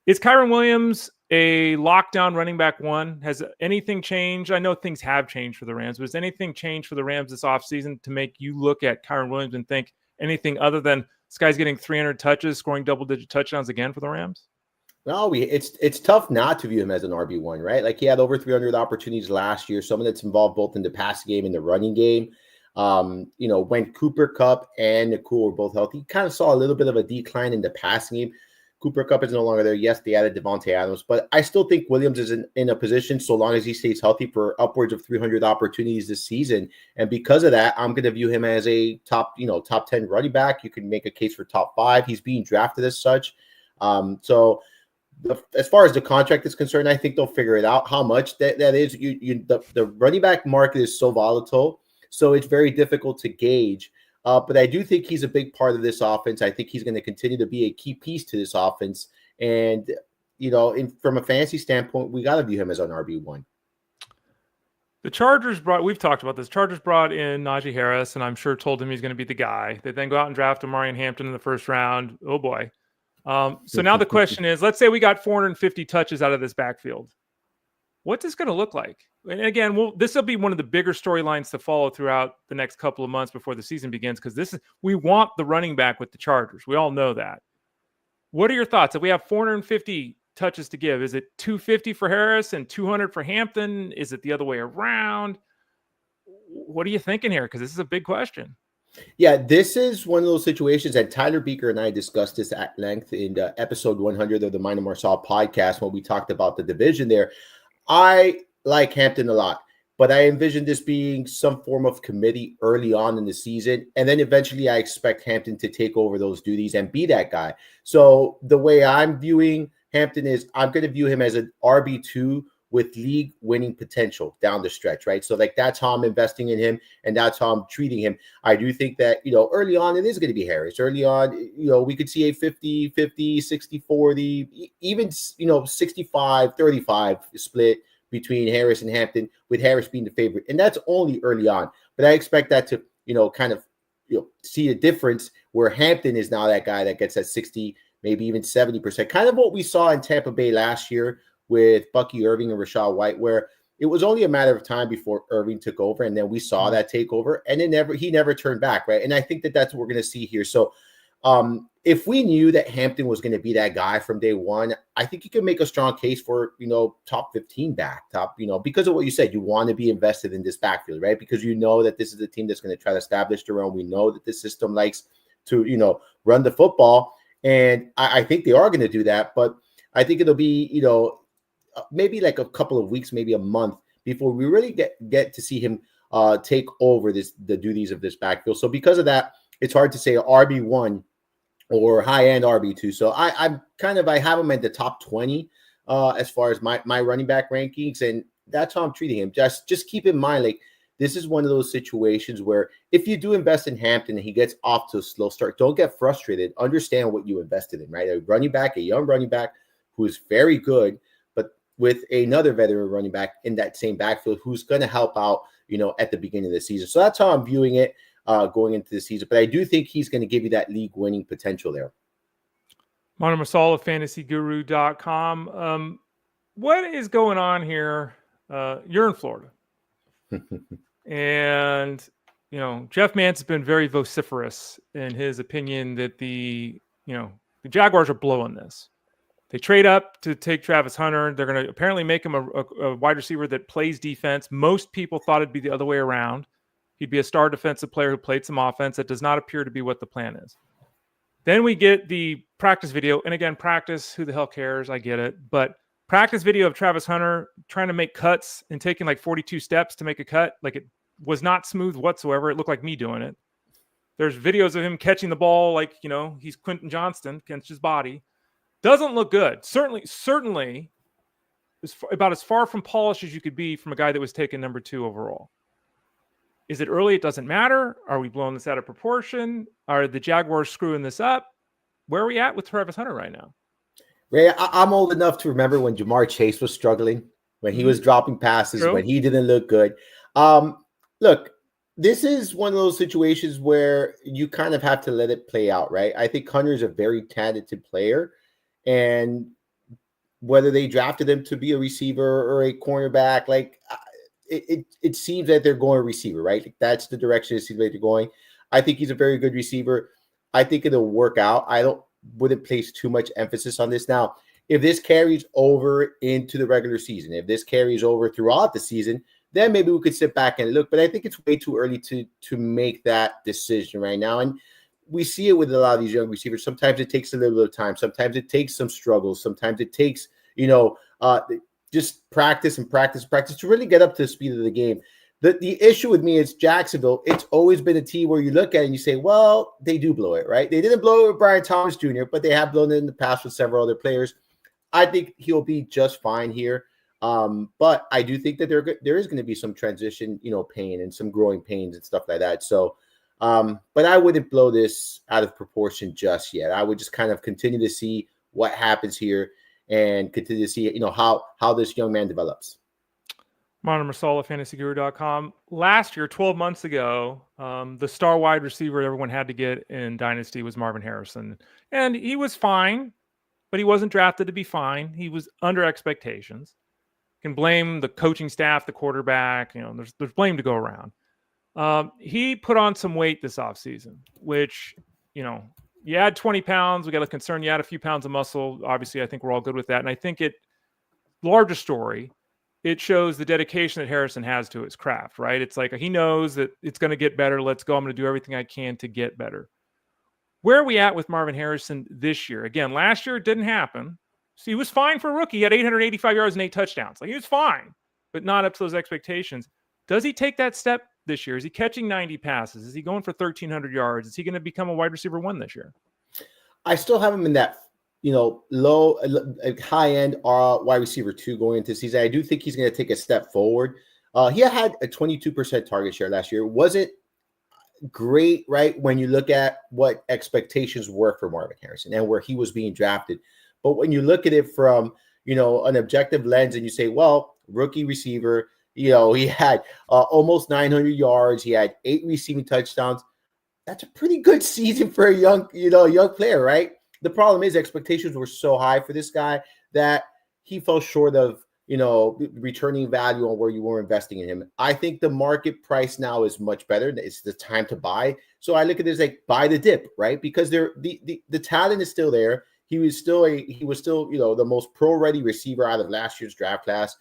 Is Kyren Williams a lockdown running back one? Has anything changed? I know things have changed for the Rams, but has anything changed for the Rams this offseason to make you look at Kyren Williams and think anything other than this guy's getting 300 touches, scoring double-digit touchdowns again for the Rams? No, it's tough not to view him as an RB1, right? Like he had over 300 opportunities last year, some of that's involved both in the passing game and the running game. When Cooper Kupp and Nakul were both healthy, you kind of saw a little bit of a decline in the passing game. Cooper Kupp is no longer there. Yes, they added Devontae Adams, but I still think Williams is in a position, so long as he stays healthy, for upwards of 300 opportunities this season. And because of that, I'm going to view him as a top 10 running back. You can make a case for top 5. He's being drafted as such. As far as the contract is concerned, I think they'll figure it out how much that is. The running back market is so volatile, so it's very difficult to gauge. But I do think he's a big part of this offense. I think he's going to continue to be a key piece to this offense. And, from a fantasy standpoint, we got to view him as an RB1. The Chargers we've talked about this. Chargers brought in Najee Harris, and I'm sure told him he's going to be the guy. They then go out and draft Omarion Hampton in the first round. Oh, boy. So now the question is, let's say we got 450 touches out of this backfield. What's this going to look like? And again, this will be one of the bigger storylines to follow throughout the next couple of months before the season begins, because we want the running back with the Chargers. We all know that. What are your thoughts? If we have 450 touches to give, is it 250 for Harris and 200 for Hampton? Is it the other way around? What are you thinking here? Because this is a big question. Yeah, this is one of those situations that Tyler Beaker and I discussed this at length in episode 100 of the Armando Marsal podcast when we talked about the division there. I like Hampton a lot, but I envision this being some form of committee early on in the season. And then eventually I expect Hampton to take over those duties and be that guy. So the way I'm viewing Hampton is I'm going to view him as an RB2 with league winning potential down the stretch, right? So like that's how I'm investing in him and that's how I'm treating him. I do think that, early on it is going to be Harris. Early on, we could see a 50-50, 60-40, even, 65-35 split between Harris and Hampton, with Harris being the favorite. And that's only early on. But I expect that to, see a difference where Hampton is now that guy that gets that 60, maybe even 70%, kind of what we saw in Tampa Bay last year with Bucky Irving and Rachaad White, where it was only a matter of time before Irving took over, and then we saw that takeover, and he never turned back, right? And I think that that's what we're going to see here. So if we knew that Hampton was going to be that guy from day one, I think you can make a strong case for, top 15 back, because of what you said. You want to be invested in this backfield, right? Because that this is a team that's going to try to establish their own. We know that this system likes to, run the football, and I think they are going to do that, but I think it'll be, maybe like a couple of weeks, maybe a month before we really get to see him take over the duties of this backfield. So because of that, it's hard to say RB1 or high-end RB2. So I have him at the top 20 as far as my running back rankings, and that's how I'm treating him. Just keep in mind, like, this is one of those situations where if you do invest in Hampton and he gets off to a slow start, don't get frustrated. Understand what you invested in, right? A young running back who is very good, with another veteran running back in that same backfield who's going to help out, at the beginning of the season. So that's how I'm viewing it going into the season. But I do think he's going to give you that league-winning potential there. Armando Marsal of fantasyguru.com. What is going on here? You're in Florida. And, Jeff Mance has been very vociferous in his opinion that the Jaguars are blowing this. They trade up to take Travis Hunter. They're going to apparently make him a wide receiver that plays defense. Most people thought it'd be the other way around. He'd be a star defensive player who played some offense. That does not appear to be what the plan is. Then we get the practice video. And again, practice, who the hell cares? I get it. But practice video of Travis Hunter trying to make cuts and taking like 42 steps to make a cut. Like, it was not smooth whatsoever. It looked like me doing it. There's videos of him catching the ball like, he's Quentin Johnston against his body. Doesn't look good. Certainly about as far from polished as you could be from a guy that was taken number 2 overall. Is it early? It doesn't matter. Are we blowing this out of proportion? Are the Jaguars screwing this up? Where are we at with Travis Hunter right now? Ray, I'm old enough to remember when Jamar Chase was struggling, when he was dropping passes, True. when he didn't look good. Look, this is one of those situations where you kind of have to let it play out, right? I think Hunter is a very talented player, and whether they drafted him to be a receiver or a cornerback, like it seems that they're going receiver, right? Like that's the direction it seems like they're going. I think he's a very good receiver. I think it'll work out. Wouldn't place too much emphasis on this. Now, if this carries over into the regular season, if this carries over throughout the season, then maybe we could sit back and look. But I think it's way too early to make that decision right now. And we see it with a lot of these young receivers. Sometimes it takes a little bit of time. Sometimes it takes some struggles. Sometimes it takes, just practice to really get up to the speed of the game. The issue with me is Jacksonville. It's always been a team where you look at it and you say, well, they do blow it, right? They didn't blow it with Brian Thomas Jr., but they have blown it in the past with several other players. I think he'll be just fine here. But I do think that there is going to be some transition, pain and some growing pains and stuff like that. So, but I wouldn't blow this out of proportion just yet. I would just kind of continue to see what happens here and continue to see, how this young man develops. Armando Marsal of fantasyguru.com. Last year, 12 months ago, the star wide receiver everyone had to get in Dynasty was Marvin Harrison. And he was fine, but he wasn't drafted to be fine. He was under expectations. You can blame the coaching staff, the quarterback. There's blame to go around. He put on some weight this offseason, which, you add 20 pounds. We got a concern. You add a few pounds of muscle. Obviously, I think we're all good with that. And I think larger story, it shows the dedication that Harrison has to his craft, right? It's like he knows that it's going to get better. Let's go. I'm going to do everything I can to get better. Where are we at with Marvin Harrison this year? Again, last year it didn't happen. So he was fine for a rookie. He had 885 yards and 8 touchdowns. Like he was fine, but not up to those expectations. Does he take that step this year? Is he catching 90 passes? Is he going for 1,300 yards? Is he going to become a wide receiver 1 this year? I still have him in that low, high end wide receiver 2 going into the season. I do think he's going to take a step forward. He had a 22% target share last year. Wasn't great, right? When you look at what expectations were for Marvin Harrison and where he was being drafted. But when you look at it from, an objective lens and you say, well, rookie receiver, he had almost 900 yards. He had 8 receiving touchdowns. That's a pretty good season for a young player, right? The problem is expectations were so high for this guy that he fell short of, returning value on where you were investing in him. I think the market price now is much better. It's the time to buy. So I look at this like buy the dip, right? Because the talent is still there. He was still the most pro-ready receiver out of last year's draft class.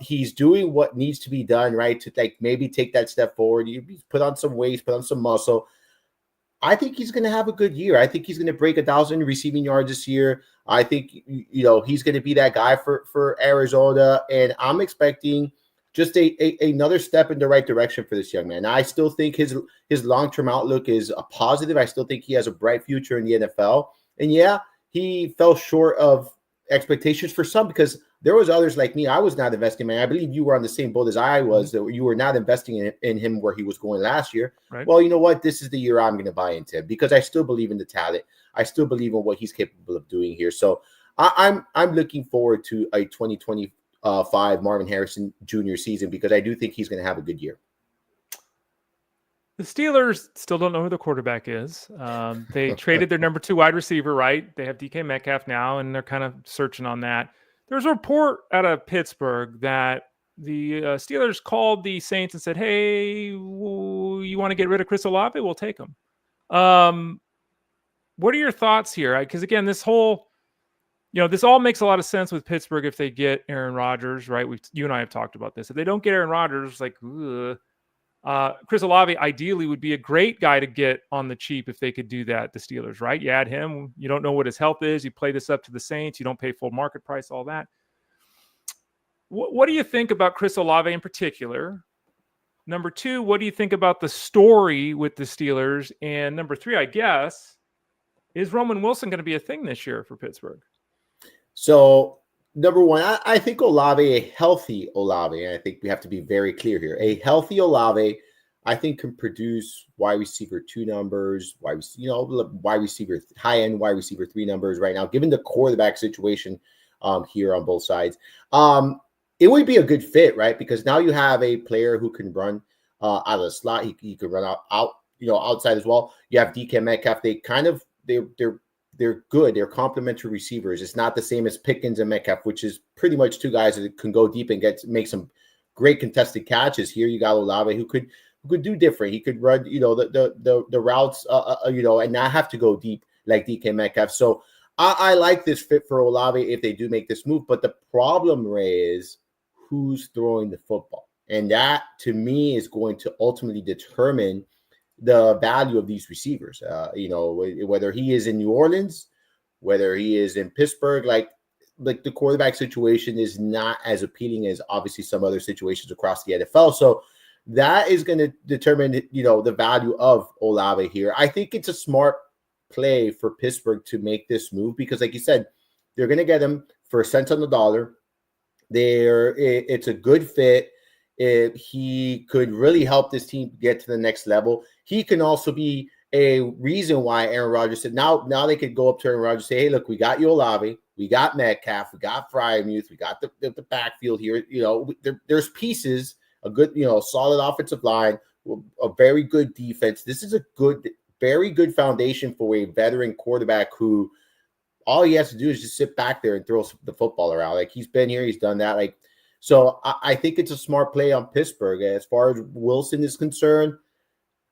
He's doing what needs to be done, right? To maybe take that step forward. You put on some weight, put on some muscle. I think he's going to have a good year. I think he's going to break 1,000 receiving yards this year. I think, he's going to be that guy for Arizona. And I'm expecting just another step in the right direction for this young man. I still think his long-term outlook is a positive. I still think he has a bright future in the NFL. And yeah, he fell short of expectations for some because there was others like me. I was not investing, man. I believe you were on the same boat as I was, that you were not investing in him where he was going last year. Right. Well, you know what? This is the year I'm going to buy into him because I still believe in the talent. I still believe in what he's capable of doing here. So I'm looking forward to a 2025 Marvin Harrison Jr. season because I do think he's going to have a good year. The Steelers still don't know who the quarterback is. They traded their number 2 wide receiver, right? They have DK Metcalf now, and they're kind of searching on that. There's a report out of Pittsburgh that the Steelers called the Saints and said, hey, you want to get rid of Chris Olave? We'll take him. What are your thoughts here? Because, again, this all makes a lot of sense with Pittsburgh if they get Aaron Rodgers, right? You and I have talked about this. If they don't get Aaron Rodgers, Chris Olave ideally would be a great guy to get on the cheap if they could do that, the Steelers, right? You add him. You don't know what his health is. You play this up to the Saints. You don't pay full market price, all that. What do you think about Chris Olave in particular? Number 2, what do you think about the story with the Steelers? And number 3, I guess, is Roman Wilson going to be a thing this year for Pittsburgh? So, number 1, I think Olave, a healthy Olave, and I think we have to be very clear here. A healthy Olave, I think can produce wide receiver 2 numbers, wide receiver, high end wide receiver 3 numbers right now, given the quarterback situation here on both sides. It would be a good fit, right? Because now you have a player who can run out of the slot. He could run out outside as well. You have DK Metcalf. They're good. They're complementary receivers. It's not the same as Pickens and Metcalf, which is pretty much 2 guys that can go deep and make some great contested catches. Here you got Olave who could do different. He could run, the routes, and not have to go deep like DK Metcalf. So I like this fit for Olave if they do make this move. But the problem, Ray, is who's throwing the football. And that, to me, is going to ultimately determine the value of these receivers. Whether he is in New Orleans, whether he is in Pittsburgh, like the quarterback situation is not as appealing as obviously some other situations across the NFL. So that is going to determine, the value of Olave here. I think it's a smart play for Pittsburgh to make this move because, like you said, they're going to get him for cents on the dollar. It's a good fit. If he could really help this team get to the next level, he can also be a reason why Aaron Rodgers said now they could go up to Aaron Rodgers and say, hey, look, we got you Olave, we got Metcalf, we got Freiermuth, we got the backfield here. There's pieces, a good, solid offensive line, a very good defense. This is a very good foundation for a veteran quarterback who all he has to do is just sit back there and throw the football around. Like, he's been here, he's done that. So I think it's a smart play on Pittsburgh. As far as Wilson is concerned,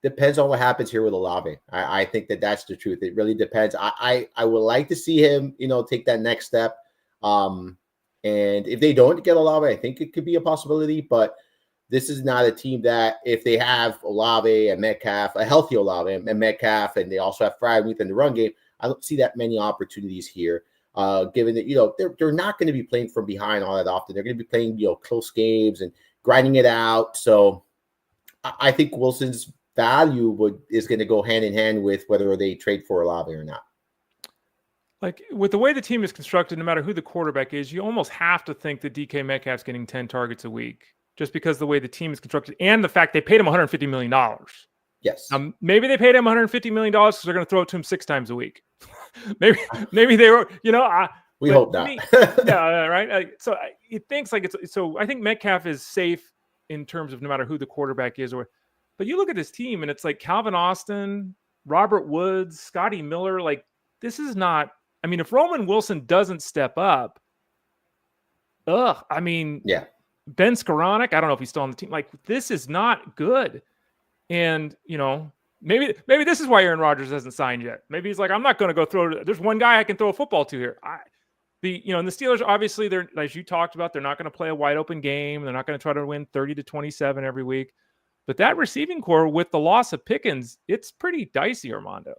depends on what happens here with Olave. I think that's the truth. It really depends. I would like to see him, take that next step. And if they don't get Olave, I think it could be a possibility. But this is not a team that, if they have Olave and Metcalf, a healthy Olave and Metcalf, and they also have Freiermuth in the run game, I don't see that many opportunities here. Given that, they're not going to be playing from behind all that often. They're going to be playing, close games and grinding it out. So I think Wilson's value is going to go hand in hand with whether they trade for Olave or not. Like, with the way the team is constructed, no matter who the quarterback is, you almost have to think that DK Metcalf's getting 10 targets a week, just because the way the teteam is constructed and the fact they paid him $150 million. Yes. Maybe they paid him $150 million because they're going to throw it to him 6 times a week. maybe they were, we hope not. Yeah, right. So it thinks like it's so. I think Metcalf is safe in terms of no matter who the quarterback is, but you look at this team and it's like Calvin Austin, Robert Woods, Scotty Miller. Like, this is not. I mean, if Roman Wilson doesn't step up, yeah. Ben Skoranek, I don't know if he's still on the team. Like, this is not good. And, maybe this is why Aaron Rodgers hasn't signed yet. Maybe he's like, I'm not going to go throw. There's one guy I can throw a football to here. And the Steelers, obviously, they're, as you talked about, they're not going to play a wide open game. They're not going to try to win 30-27 every week. But that receiving core, with the loss of Pickens, it's pretty dicey, Armando.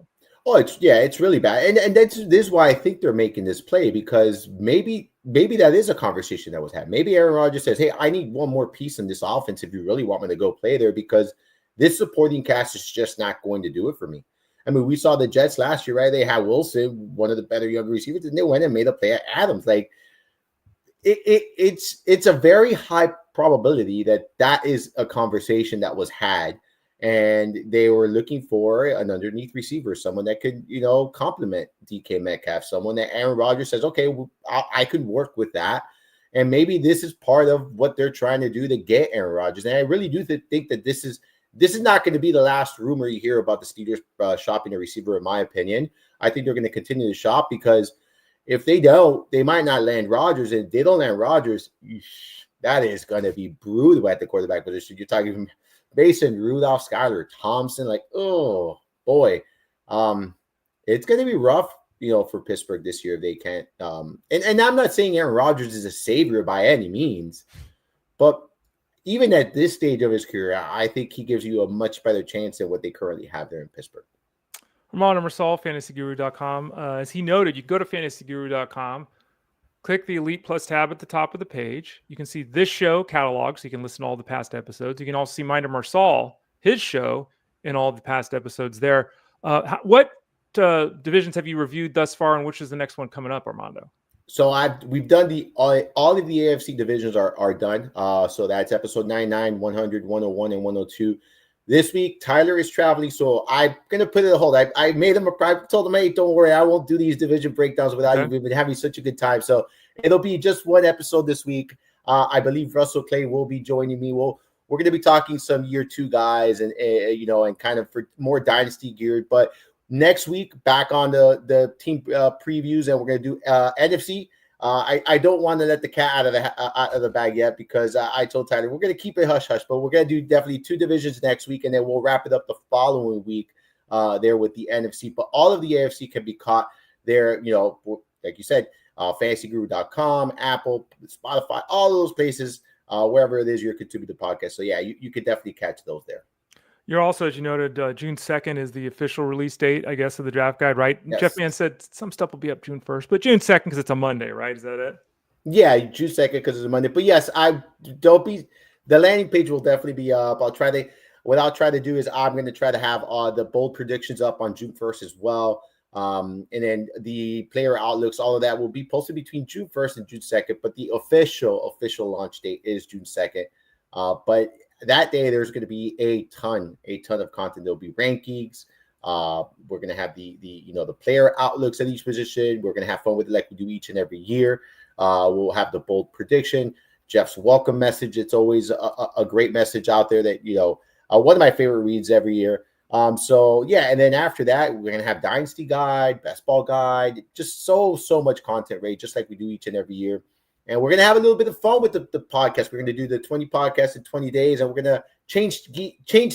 Oh, it's really bad. And this is why I think they're making this play, because maybe that is a conversation that was had. Maybe Aaron Rodgers says, hey, I need one more piece in this offense if you really want me to go play there, because this supporting cast is just not going to do it for me. I mean, we saw the Jets last year, right? They had Wilson, one of the better younger receivers, and they went and made a play at Adams. Like, it's a very high probability that is a conversation that was had, and they were looking for an underneath receiver, someone that could, complement DK Metcalf, someone that Aaron Rodgers says, okay, I could work with that. And maybe this is part of what they're trying to do to get Aaron Rodgers. And I really do think that this is not going to be the last rumor you hear about the Steelers shopping a receiver, in my opinion. I think they're going to continue to shop, because if they don't, they might not land Rodgers. And if they don't land Rodgers, that is going to be brutal at the quarterback position. You're talking Mason, Rudolph, Skylar Thompson. Like, oh, boy. It's going to be rough, for Pittsburgh this year if they can't. And I'm not saying Aaron Rodgers is a savior by any means, but even at this stage of his career, I think he gives you a much better chance than what they currently have there in Pittsburgh. Armando Marsal, fantasyguru.com. As he noted, you go to fantasyguru.com, click the Elite Plus tab at the top of the page. You can see this show catalog, so you can listen to all the past episodes. You can also see Minder Marsal, his show, and all the past episodes there. What divisions have you reviewed thus far, and which is the next one coming up, Armando? So we've done all of the AFC divisions are done. So that's episode 99, 100, 101, and 102. This week, Tyler is traveling, so I'm going to put it on hold. I made him I told him, hey, don't worry, I won't do these division breakdowns without you. We've been having such a good time. So it'll be just one episode this week. I believe Russell Clay will be joining me. We're going to be talking some year 2 guys and and kind of for more dynasty geared. But next week, back on the team previews, and we're going to do NFC. I don't want to let the cat out of the bag yet because I told Tyler we're going to keep it hush hush, but we're going to do definitely 2 divisions next week, and then we'll wrap it up the following week there with the NFC. But all of the AFC can be caught there, like you said, fantasyguru.com, Apple, Spotify, all of those places, wherever it is you're consuming the podcast. So yeah, you could definitely catch those there. You're also, as you noted, June 2nd is the official release date, I guess, of the draft guide, right? Yes. Jeff Mann said some stuff will be up June 1st, but June 2nd because it's a Monday, right? Is that it? Yeah, June 2nd because it's a Monday. But yes, the landing page will definitely be up. What I'll try to do is I'm going to try to have the bold predictions up on June 1st as well. And then the player outlooks, all of that will be posted between June 1st and June 2nd. But the official launch date is June 2nd. But that day, there's going to be a ton of content. There'll be rankings. We're going to have the player outlooks at each position. We're going to have fun with it like we do each and every year. We'll have the bold prediction, Jeff's welcome message. It's always a great message out there that, one of my favorite reads every year. So yeah. And then after that, we're going to have dynasty guide, best ball guide, just so much content, right? Just like we do each and every year. And we're going to have a little bit of fun with the podcast. We're going to do the 20 podcasts in 20 days, and we're going to change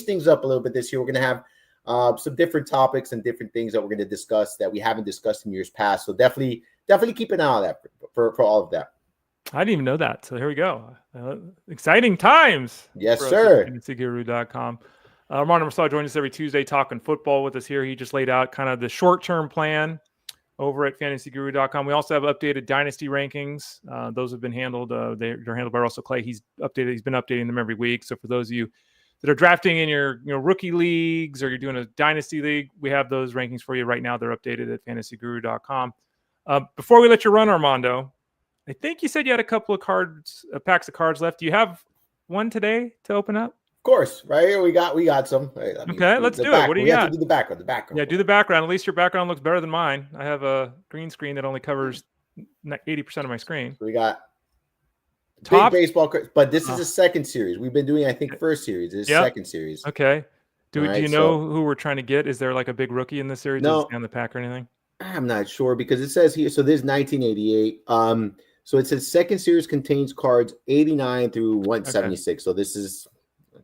things up a little bit this year. We're going to have some different topics and different things that we're going to discuss that we haven't discussed in years past. So definitely keep an eye on that for all of that. I didn't even know that. So here we go. Exciting times. Yes, sir. FantasyGuru.com. Armando Marsal joins us every Tuesday talking football with us here. He just laid out kind of the short-term plan over at fantasyguru.com. We also have updated dynasty rankings. Those have been handled. They're handled by Russell Clay. He's been updating them every week. So for those of you that are drafting in your rookie leagues or you're doing a dynasty league, we have those rankings for you right now. They're updated at fantasyguru.com. Before we let you run, Armando, I think you said you had a couple of packs of cards left. Do you have one today to open up? Of course, right here we got some. Okay, let's do it. What do you got? Have to do the background. Yeah, do the background. At least your background looks better than mine. I have a green screen that only covers 80% of my screen. We got big baseball cards, but this is a second series. We've been doing, I think, first series. This is second series. Okay. Do you know who we're trying to get? Is there like a big rookie in this series? No. Does it stay on the pack or anything? I'm not sure because it says here. So this is 1988. So it says second series contains cards 89 through 176. Okay. So this is.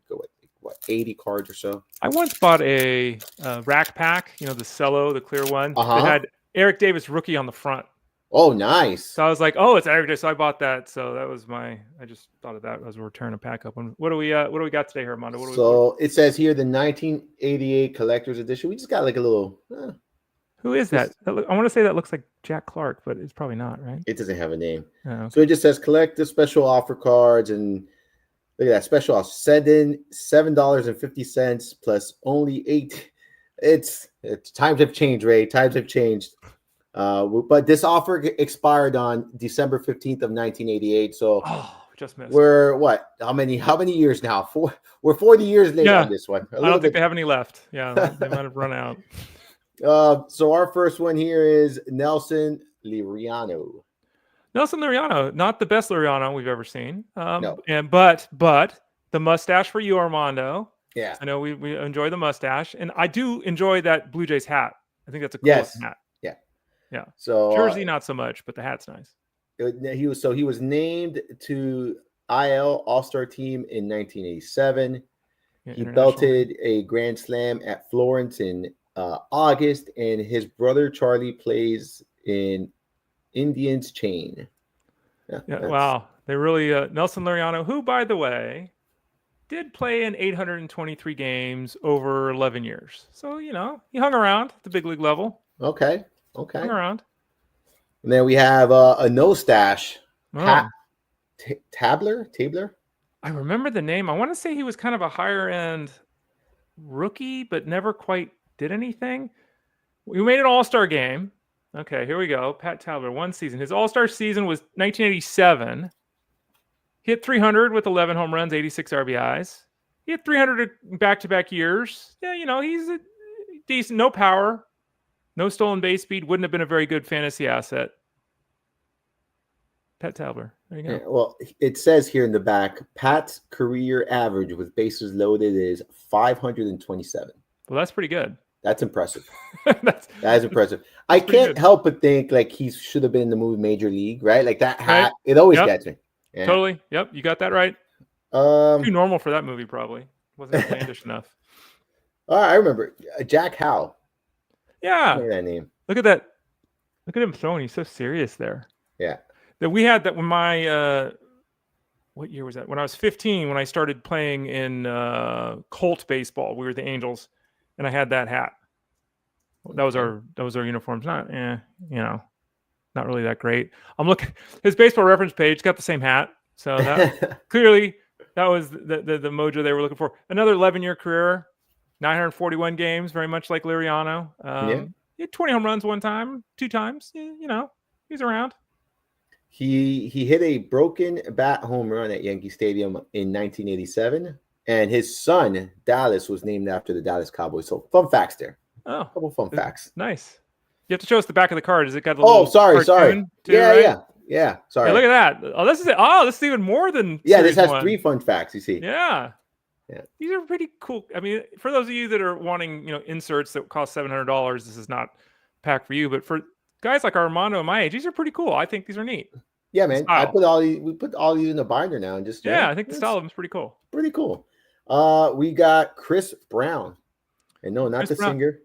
Go with 80 cards or so. I once bought a rack pack, the cello, the clear one. That had Eric Davis rookie on the front. Oh, nice. So I was like, oh, it's Eric Davis. So I bought that. So that was I just thought of that as we're tearing a pack up. What do we got today, Armando? It says here the 1988 collector's edition. We just got like a little. Who is that? I want to say that looks like Jack Clark, but it's probably not, right? It doesn't have a name. Oh, okay. So it just says collect the special offer cards and. Look at that special offer. Send in $7.50 plus only $8. It's times have changed, Ray. Times have changed. But this offer expired on December 15th of 1988. So just missed. We're what? How many years now? We're 40 years later on this one. I don't think they have any left. Yeah, they might have run out. So our first one here is Nelson Liriano. Nelson Liriano, not the best Liriano we've ever seen. No. But the mustache for you, Armando. Yeah. I know we enjoy the mustache, and I do enjoy that Blue Jays hat. I think that's a cool hat. Yeah. Yeah. So jersey not so much, but the hat's nice. He was named to IL All-Star team in 1987. Yeah, he belted a grand slam at Florence in August, and his brother Charlie plays in Indians chain. Wow. They really Nelson Liriano, who, by the way, did play in 823 games over 11 years. So, he hung around at the big league level. Okay. Hung around. And then we have a no stash. Tabler? I remember the name. I want to say he was kind of a higher end rookie, but never quite did anything. We made an all-star game. Okay, here we go. Pat Tabler, one season. His all-star season was 1987. Hit 300 with 11 home runs, 86 RBIs. He had 300 back-to-back years. Yeah, he's a decent. No power, no stolen base speed. Wouldn't have been a very good fantasy asset. Pat Tabler. There you go. Yeah, well, it says here in the back, Pat's career average with bases loaded is 527. Well, that's pretty good. That's impressive. That is impressive. I can't help but think like he should have been in the movie Major League, right? Like that hat, right? It always gets me. Yeah. Totally. Yep, you got that right. Too normal for that movie, probably. Wasn't outlandish enough. I remember Jack Howe. Yeah. That name. Look at that. Look at him throwing. He's so serious there. Yeah. That we had that when my what year was that? When I was 15, when I started playing in Colt baseball, we were the Angels, and I had that hat. That was our uniforms. Not not really that great. I'm looking his baseball reference page got the same hat, so that clearly that was the mojo they were looking for. Another 11-year career, 941 games, very much like Liriano. He had 20 home runs one time, 2 times. He's around. He hit a broken bat home run at Yankee Stadium in 1987, and his son Dallas was named after the Dallas Cowboys. So fun facts there. Oh, a couple fun facts. Nice. You have to show us the back of the card. Has it got the sorry. Too, yeah, right? yeah. Sorry. Yeah, look at that. Oh, this is even more than this has 1. 3 fun facts. You see. Yeah. These are pretty cool. I mean, for those of you that are wanting, inserts that cost $700, this is not pack for you. But for guys like Armando and my age, these are pretty cool. I think these are neat. Yeah, man. We put all these in the binder now and just I think the style of them is pretty cool. Pretty cool. We got Chris Brown, and no, not the singer.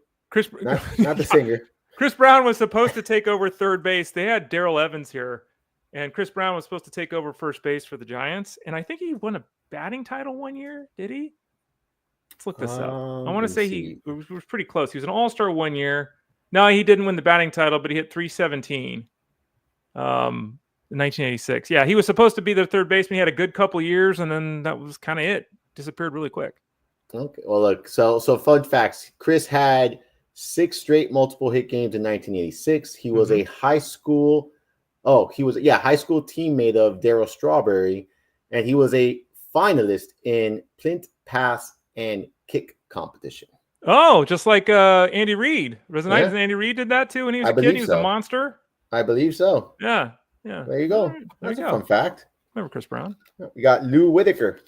Not the singer. Chris Brown was supposed to take over third base. They had Darrell Evans here, and Chris Brown was supposed to take over first base for the Giants. And I think he won a batting title one year. Did he? Let's look this up. I want to say he was pretty close. He was an All-Star one year. No, he didn't win the batting title, but he hit 317. In 1986. Yeah, he was supposed to be the third baseman. He had a good couple years, and then that was kind of it. Disappeared really quick. Okay. Well, look. So fun facts. Chris had 6 straight multiple hit games in 1986. He was a high school teammate of Darryl Strawberry, and he was a finalist in Plint pass and kick competition. Oh, just like Andy Reid. Wasn't nice? Andy Reid did that too when he was a kid. He was a monster. I believe so. Yeah. There you go. Right. That's a fun fact. Remember Chris Brown? We got Lou Whitaker.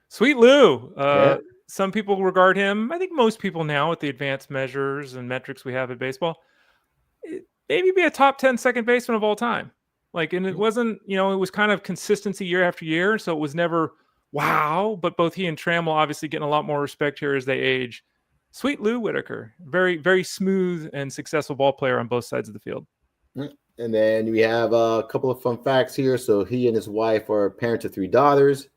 Sweet Lou. Some people regard him, I think most people now with the advanced measures and metrics we have in baseball, maybe be a top 10 second baseman of all time. And it wasn't, it was kind of consistency year after year. So it was never wow. But both he and Trammell obviously getting a lot more respect here as they age. Sweet Lou Whitaker. Very, very smooth and successful ball player on both sides of the field. And then we have a couple of fun facts here. So he and his wife are parents of 3 daughters.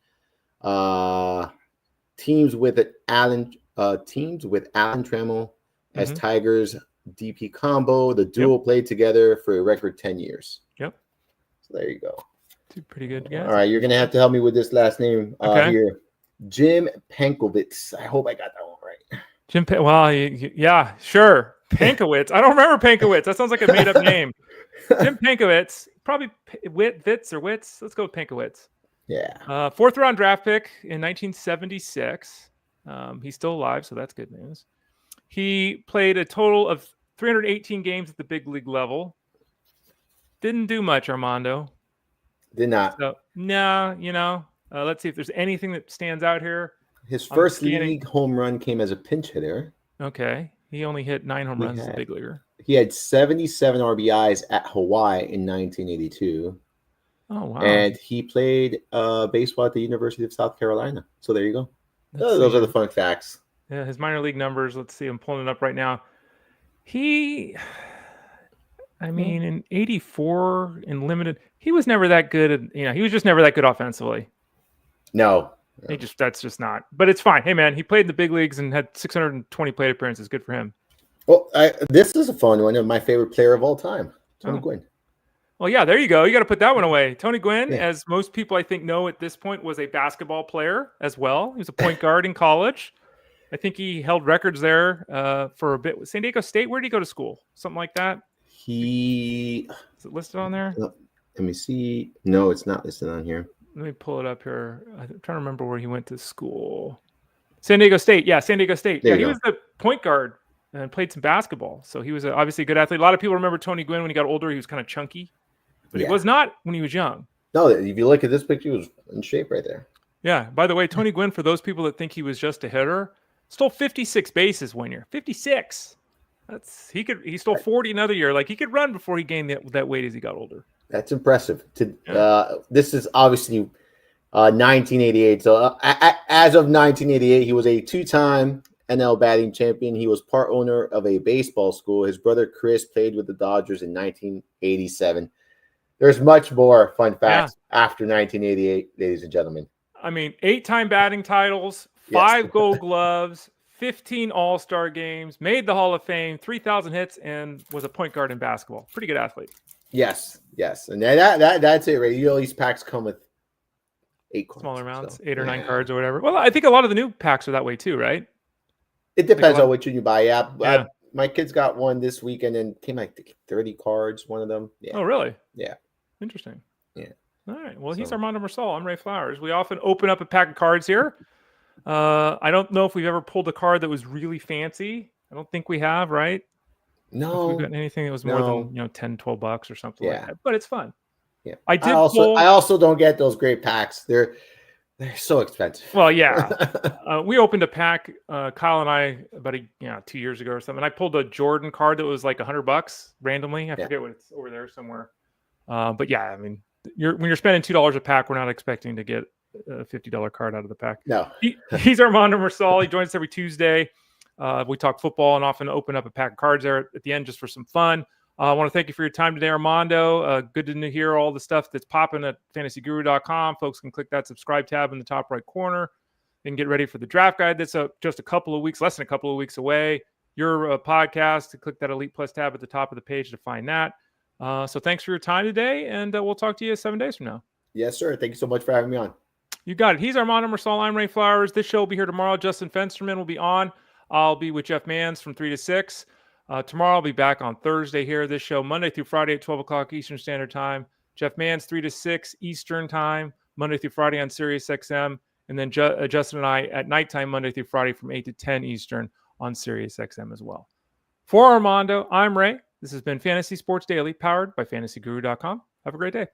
Teams with Alan Trammell as Tigers DP combo. The duo played together for a record 10 years. Yep. So there you go. 2 pretty good guys. All right, you're gonna have to help me with this last name here. Jim Pankowitz. I hope I got that one right. Well, yeah, sure. Pankowitz. I don't remember Pankowitz. That sounds like a made-up name. Jim Pankowitz. Probably Witz or Witz. Let's go with Pankowitz. Yeah. 4th round draft pick in 1976. He's still alive, so that's good news. He played a total of 318 games at the big league level. Didn't do much, Armando. Did not. So, no, let's see if there's anything that stands out here. His first league home run came as a pinch hitter. Okay. He only hit 9 home runs as a big leaguer. He had 77 RBIs at Hawaii in 1982. Oh, wow. And he played baseball at the University of South Carolina. So there you go. Those are the fun facts. Yeah, his minor league numbers. Let's see. I'm pulling it up right now. In 84 in limited, he was never that good. He was just never that good offensively. No. That's just not. But it's fine. Hey, man, he played in the big leagues and had 620 plate appearances. Good for him. Well, this is a fun one. My favorite player of all time, Tony Gwynn. Well, yeah, there you go. You got to put that one away. Tony Gwynn, as most people I think know at this point, was a basketball player as well. He was a point guard in college. I think he held records there for a bit. San Diego State, where did he go to school? Something like that? Is it listed on there? Let me see. No, it's not listed on here. Let me pull it up here. I'm trying to remember where he went to school. San Diego State. Yeah, San Diego State. There Yeah, you he go. was the point guard and played some basketball. So he was obviously a good athlete. A lot of people remember Tony Gwynn when he got older. He was kind of chunky, but he was not when he was young. No, if you look at this picture, he was in shape right there. Yeah. By the way, Tony Gwynn, for those people that think he was just a hitter, stole 56 bases one year. 56. He stole 40 another year. Like, he could run before he gained that weight as he got older. That's impressive. This is obviously 1988. So as of 1988, he was a two-time NL batting champion. He was part owner of a baseball school. His brother Chris played with the Dodgers in 1987. There's much more fun facts after 1988, ladies and gentlemen. I mean, 8-time batting titles, 5 Gold Gloves, 15 All-Star games, made the Hall of Fame, 3,000 hits, and was a point guard in basketball. Pretty good athlete. Yes. And that's it, right? You know, these packs come with 8 cards, smaller amounts, 8 or 9 cards or whatever. Well, I think a lot of the new packs are that way too, right? It depends on which one you buy. Yeah. My kids got one this weekend and came like 30 cards, one of them. Yeah. Oh, really? Yeah. Interesting. Yeah. All right. Well, he's Armando Marsal. I'm Ray Flowers. We often open up a pack of cards here. I don't know if we've ever pulled a card that was really fancy. I don't think we have, right? No. If we've gotten anything that was more than, $10, $12 or something like that. But it's fun. Yeah. I also don't get those great packs. They're so expensive. Well, yeah. We opened a pack, Kyle and I, about 2 years ago or something. I pulled a Yordan card that was like $100 randomly. I forget what it's over there somewhere. But yeah, I mean, when you're spending $2 a pack, we're not expecting to get a $50 card out of the pack. No. He's Armando Marsal. He joins us every Tuesday. We talk football and often open up a pack of cards there at the end just for some fun. I want to thank you for your time today, Armando. Good to hear all the stuff that's popping at fantasyguru.com. Folks can click that subscribe tab in the top right corner and get ready for the draft guide. That's just less than a couple of weeks away. Your podcast, to click that Elite Plus tab at the top of the page to find that. So thanks for your time today, and we'll talk to you 7 days from now. Yes, sir. Thank you so much for having me on. You got it. He's Armando Marsal. I'm Ray Flowers. This show will be here tomorrow. Justin Fensterman will be on. I'll be with Jeff Mans from 3 to 6. Tomorrow I'll be back on Thursday here. This show Monday through Friday at 12 o'clock Eastern Standard Time. Jeff Mans 3 to 6 Eastern Time, Monday through Friday on Sirius XM. And then Justin and I at nighttime, Monday through Friday from 8 to 10 Eastern on Sirius XM as well. For Armando, I'm Ray. This has been Fantasy Sports Daily, powered by fantasyguru.com. Have a great day.